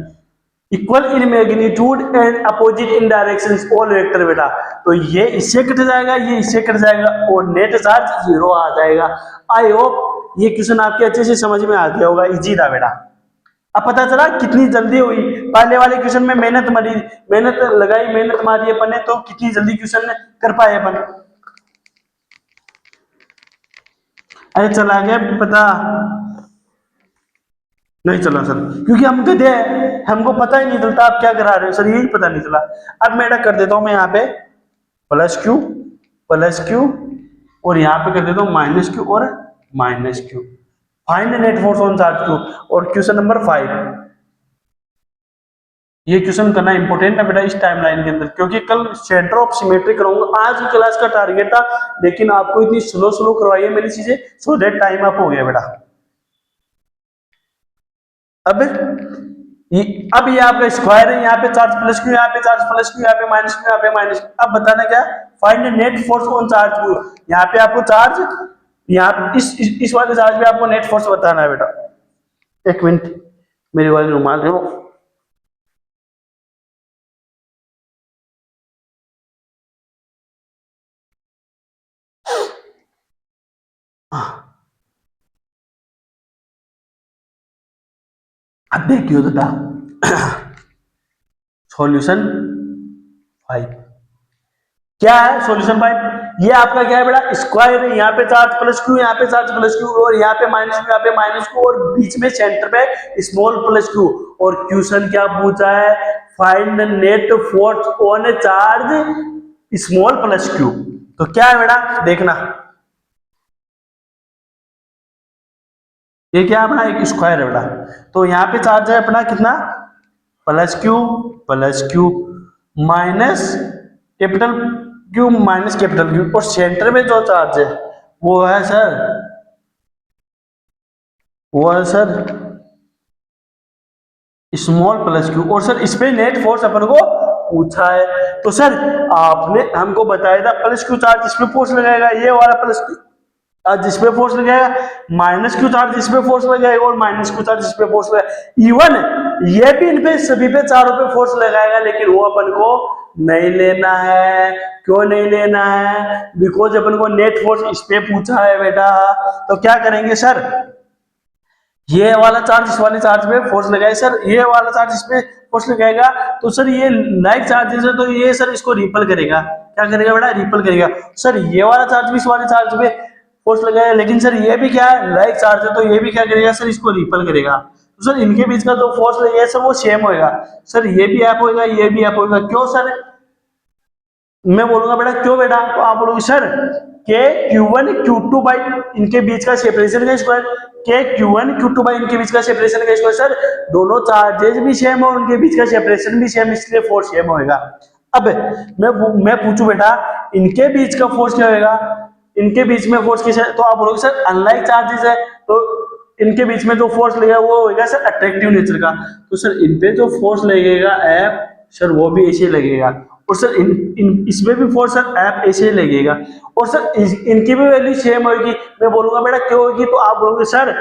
equal in magnitude and opposite in directions all vector बेटा। तो ये इससे कट जाएगा, ये इससे कट जाएगा और नेट चार्ज 0 आ जाएगा। आई होप ये क्वेश्चन आपके अच्छे से समझ में आ गया होगा, इजी था बेटा। अब पता चला कितनी जल्दी हुई, पहले वाले क्वेश्चन में मेहनत मारी, मेहनत लगाई, मेहनत मारी अपन ने, तो कितनी जल्दी क्वेश्चन कर पाए अपन। अरे चला गया पता नहीं चला सर, क्योंकि हम गधे हैं, हमको पता ही नहीं चलता आप क्या करा रहे हो सर, यही पता नहीं चला। अब मैं कर देता हूं मैं यहाँ पे प्लस क्यू और यहाँ पे कर देता हूँ माइनस क्यू और minus Q. Find net force on charge Q. और क्वेश्चन नंबर 5, ये क्वेश्चन करना इंपॉर्टेंट है बेटा इस टाइमलाइन के अंदर, क्योंकि कल सेंटर ऑफ सिमेट्री करूंगा। आज की क्लास का टारगेट था, लेकिन आपको इतनी स्लो करवाई है मेरी चीजें, सो दैट टाइम अप हो गया बेटा। अब ये आपका स्क्वायर है, यहाँ पे चार्ज प्लस क्यू, यहाँ पे चार्ज प्लस क्यू, यहाँ पे माइनस क्यू, यहाँ पे माइनस क्यू। अब बताना क्या, find net force on charge Q. यहाँ पे आपको चार्ज, यहाँ इस वाले चार्ज पे आपको नेट फोर्स बताना है बेटा। एक मिनट मेरी वाली रुमाल है वो, अब देखियो बेटा सॉल्यूशन 5 क्या है। सॉल्यूशन 5 ये आपका क्या है बेटा, स्क्वायर है, यहाँ पे चार्ज प्लस क्यू, यहाँ पे चार्ज प्लस क्यू और यहाँ पे माइनस क्यू, यहाँ पे माइनस क्यू और बीच में सेंटर पे स्मॉल प्लस क्यू। और क्वेश्चन क्या पूछा है, find net force on charge small plus Q. तो क्या है बेटा देखना, ये क्या है अपना, एक स्क्वायर है बेटा। तो यहाँ पे चार्ज है अपना कितना, plus Q minus capital Q minus capital Q, और सेंटर में जो चार्ज है वो है सर, स्मॉल प्लस क्यू। और सर इस पे नेट फोर्स अपन को पूछा है, तो सर आपने हमको बताया था प्लस क्यू चार्ज इस पे फोर्स लगाएगा, ये वाला प्लस क्यू चार्ज इस पे फोर्स लगाएगा, माइनस क्यू चार्ज इस पे फोर्स लगाएगा और माइनस क्यू चार्ज इस पे फोर्स लगाएगा। इवन ये भी इन पे सभी पे चारों पे फोर्स लगाएगा, लेकिन वो अपन को नहीं लेना है। क्यों नहीं लेना है, बिकॉज अपन को नेट फोर्स इस पे पूछा है बेटा। तो क्या करेंगे सर, ये वाला चार्ज इस वाले चार्ज पे फोर्स लगाए सर, ये वाला चार्ज इस पे फोर्स लगाएगा, तो सर ये लाइक चार्जेस है, तो ये सर इसको रिपल करेगा। क्या करेगा बेटा, रिपल करेगा। सर ये वाला चार्ज भी इस वाले चार्ज पे फोर्स लगाएगा, लेकिन सर ये भी क्या है, लाइक चार्ज है, तो ये भी क्या करेगा सर, इसको रिपल करेगा। तो सर इनके बीच का जो फोर्स लगेगा सर वो सेम होगा। सर ये भी ऐप होगा, ये भी ऐप होगा। क्यों सर, मैं बोलूंगा बेटा क्यों बेटा, तो आप बोलोगे सर के Q1 Q2 बाई इनके बीच का सेपरेशन का square, K Q1 Q2 by इनके बीच का सेपरेशन का स्क्वायर। सर दोनों चार्जेस भी सेम और उनके बीच का सेपरेशन भी सेम, इसलिए फोर्स सेम होएगा। अब मैं पूछूं बेटा इनके बीच का फोर्स क्या होगा, इनके बीच में फोर्स किस है, तो आप बोलोगे सर अनलाइक चार्जेस है, तो इनके बीच में जो फोर्स लगेगा वो होगा सर अट्रैक्टिव नेचर का। तो सर इन पे जो फोर्स लगेगा एफ, सर वो भी ऐसे लगेगा। और सर इसमें भी फोर्स सर एफ ऐसे ही लगेगा। और सर इनकी भी वैल्यू सेम होगी। मैं बोलूंगा बेटा क्यों होगी, तो आप बोलोगे सर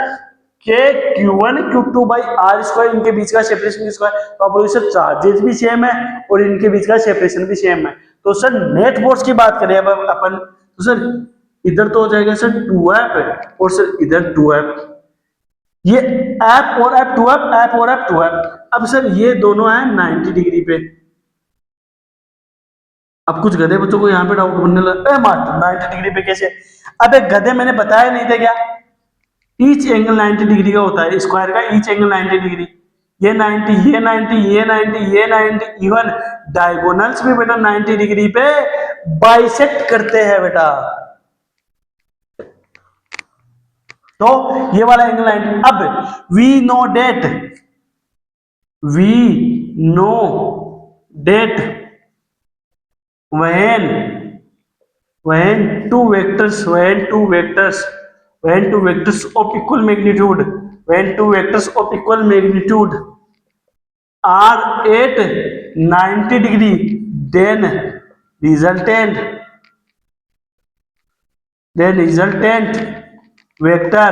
के Q1 Q2 by R square इनके बीच का सेपरेशन स्क्वायर, तो आप बोलोगे सर चार्जेस भी सेम है और इनके बीच का सेपरेशन भी सेम है। तो सर नेट फोर्स की बात करें अब अपन, तो सर इधर तो हो जाएगा सर 2F और सर इधर 2F, ये F और F 2F, F और F 2F। अब सर ये दोनों है 90 डिग्री पे। अब कुछ गधे बच्चों को यहाँ पे डाउट बनने लगा, मास्टर 90 डिग्री पे कैसे। अब एक गधे मैंने बताया नहीं था क्या, ईच एंगल 90 डिग्री का होता है, स्क्वायर का ईच एंगल 90 डिग्री। ये 90, ये 90, ये 90, ये 90, इवन डायगोनल्स भी बेटा 90 डिग्री पे बाइसेक्ट करते हैं बेटा। तो ये वाला एंगल 90। अब we know that when two vectors of equal magnitude are at 90 degree, resultant vector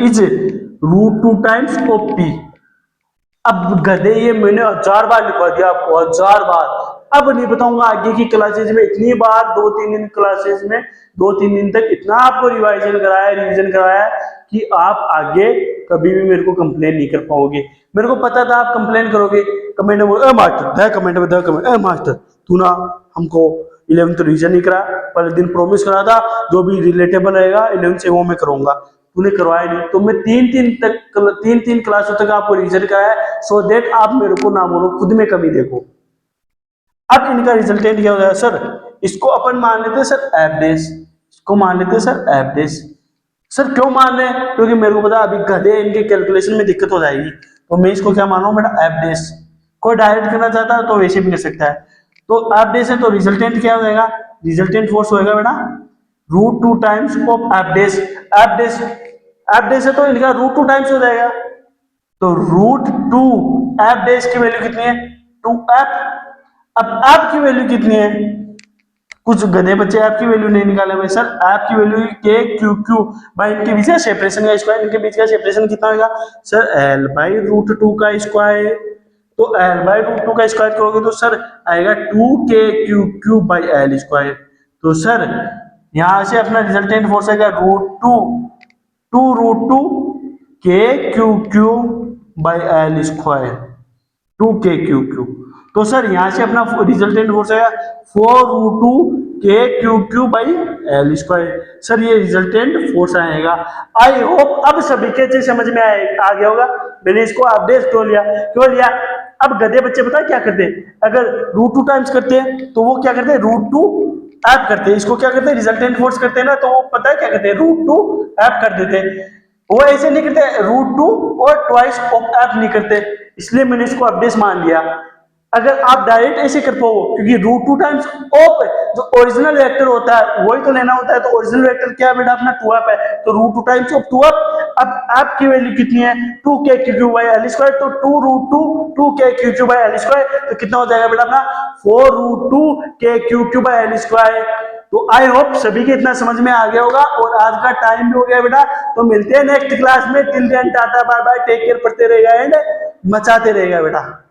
is root 2 times of p। अब गधे ये मैंने 1000 बार लिखवा दिया आपको, 1000 बार। अब नहीं बताऊंगा आगे की क्लासेज में इतनी बार, 2-3 दिन क्लासेज में 2-3 दिन तक इतना आपको रिवीजन कराया कि आप आगे कभी भी मेरे को कंप्लेन नहीं कर पाओगे। मेरे को पता था आप कंप्लेन करोगे, कमेंट में बोलो मास्टर तू ना हमको 11th रिवीजन नहीं करा, पहले दिन प्रॉमिस करा था जो भी रिलेटेबल रहेगा 11th से वो मैं करूंगा, तूने करवाया नहीं। तो मैं 3 क्लासों तक आपको रिवीजन कराया सो देट आप मेरे को ना बोलो, खुद में कभी देखो। अब इनका रिजल्टेंट क्या हो जाएगा सर, इसको अपन मान लेते हैं सर एफ डैश, इसको मान लेते हैं सर एफ डैश। सर क्यों मान रहे हैं, क्योंकि मेरे को पता अभी गधे इनके कैलकुलेशन में दिक्कत हो जाएगी, तो मैं इसको क्या मानूं बेटा एफ डैश। कोई डायरेक्ट करना चाहता है तो वैसे भी कर सकता है। तो एफ डैश है तो रिजल्टेंट क्या हो जाएगा, रिजल्टेंट फोर्स होएगा बेटा root 2 times of F dash. F dash है तो इनका रूट 2 टाइम्स हो जाएगा, तो रूट 2 एफ डैश की वैल्यू कितनी है 2f। अब एफ की वैल्यू कितनी है, कुछ गधे बच्चे ऐप की वैल्यू नहीं निकाले भाई। सर ऐप की वैल्यू के क्यू क्यू भाई, इनके बीच का सेपरेशन का स्क्वायर, इनके बीच का सेपरेशन कितना होगा सर एल बाई रूट 2 का स्क्वायर। तो एल बाई रूट 2 का स्क्वायर करोगे तो सर आएगा 2k Q Q by L square. तो सर यहां से अपना रिजल्टेंट फोर्स आएगा रूट 2 के Q Q by L square, 2k Q Q. तो सर यहां से अपना रिजल्टेंट फोर्स आएगा 4√2 के Q Q by L square. Sir ये रिजल्टेंट फोर्स आएगा। आई होप अब सभी के चीज समझ में आ गया होगा। मैंने इसको अपडेट क्यों लिया। अब गधे बच्चे पता क्या करते हैं, अगर √2 टाइम्स करते हैं तो वो क्या करते हैं √2 ऐप करते हैं, इसको क्या करते हैं रिजल्टेंट फोर्स करते हैं ना, तो वो पता है क्या करते हैं √2 ऐप कर देते हैं। वो ऐसे नहीं करते √2 और ट्वाइस ऑफ ऐप नहीं करते, इसलिए मैंने इसको अपडेट मान लिया। अगर आप डायरेक्ट ऐसे कर पाओ, क्योंकि √2 टाइम्स ऑफ जो ओरिजिनल वेक्टर होता है वही तो लेना होता है, तो ओरिजिनल वेक्टर क्या है बेटा अपना 2f है, तो √2 टाइम्स ऑफ 2f। अब f की वैल्यू कितनी है 2k Q Q by L square, तो 2√2 2k Q Q by L square, तो कितना हो जाएगा बेटा अपना 4√2 k Q Q by L square. तो आई होप सभी के इतना समझ में आ गया होगा, और आज का टाइम भी हो गया बेटा, तो मिलते हैं नेक्स्ट क्लास में। Till then tata bye bye, take care, पढ़ते रहेगा एंड मचाते रहेगा बेटा।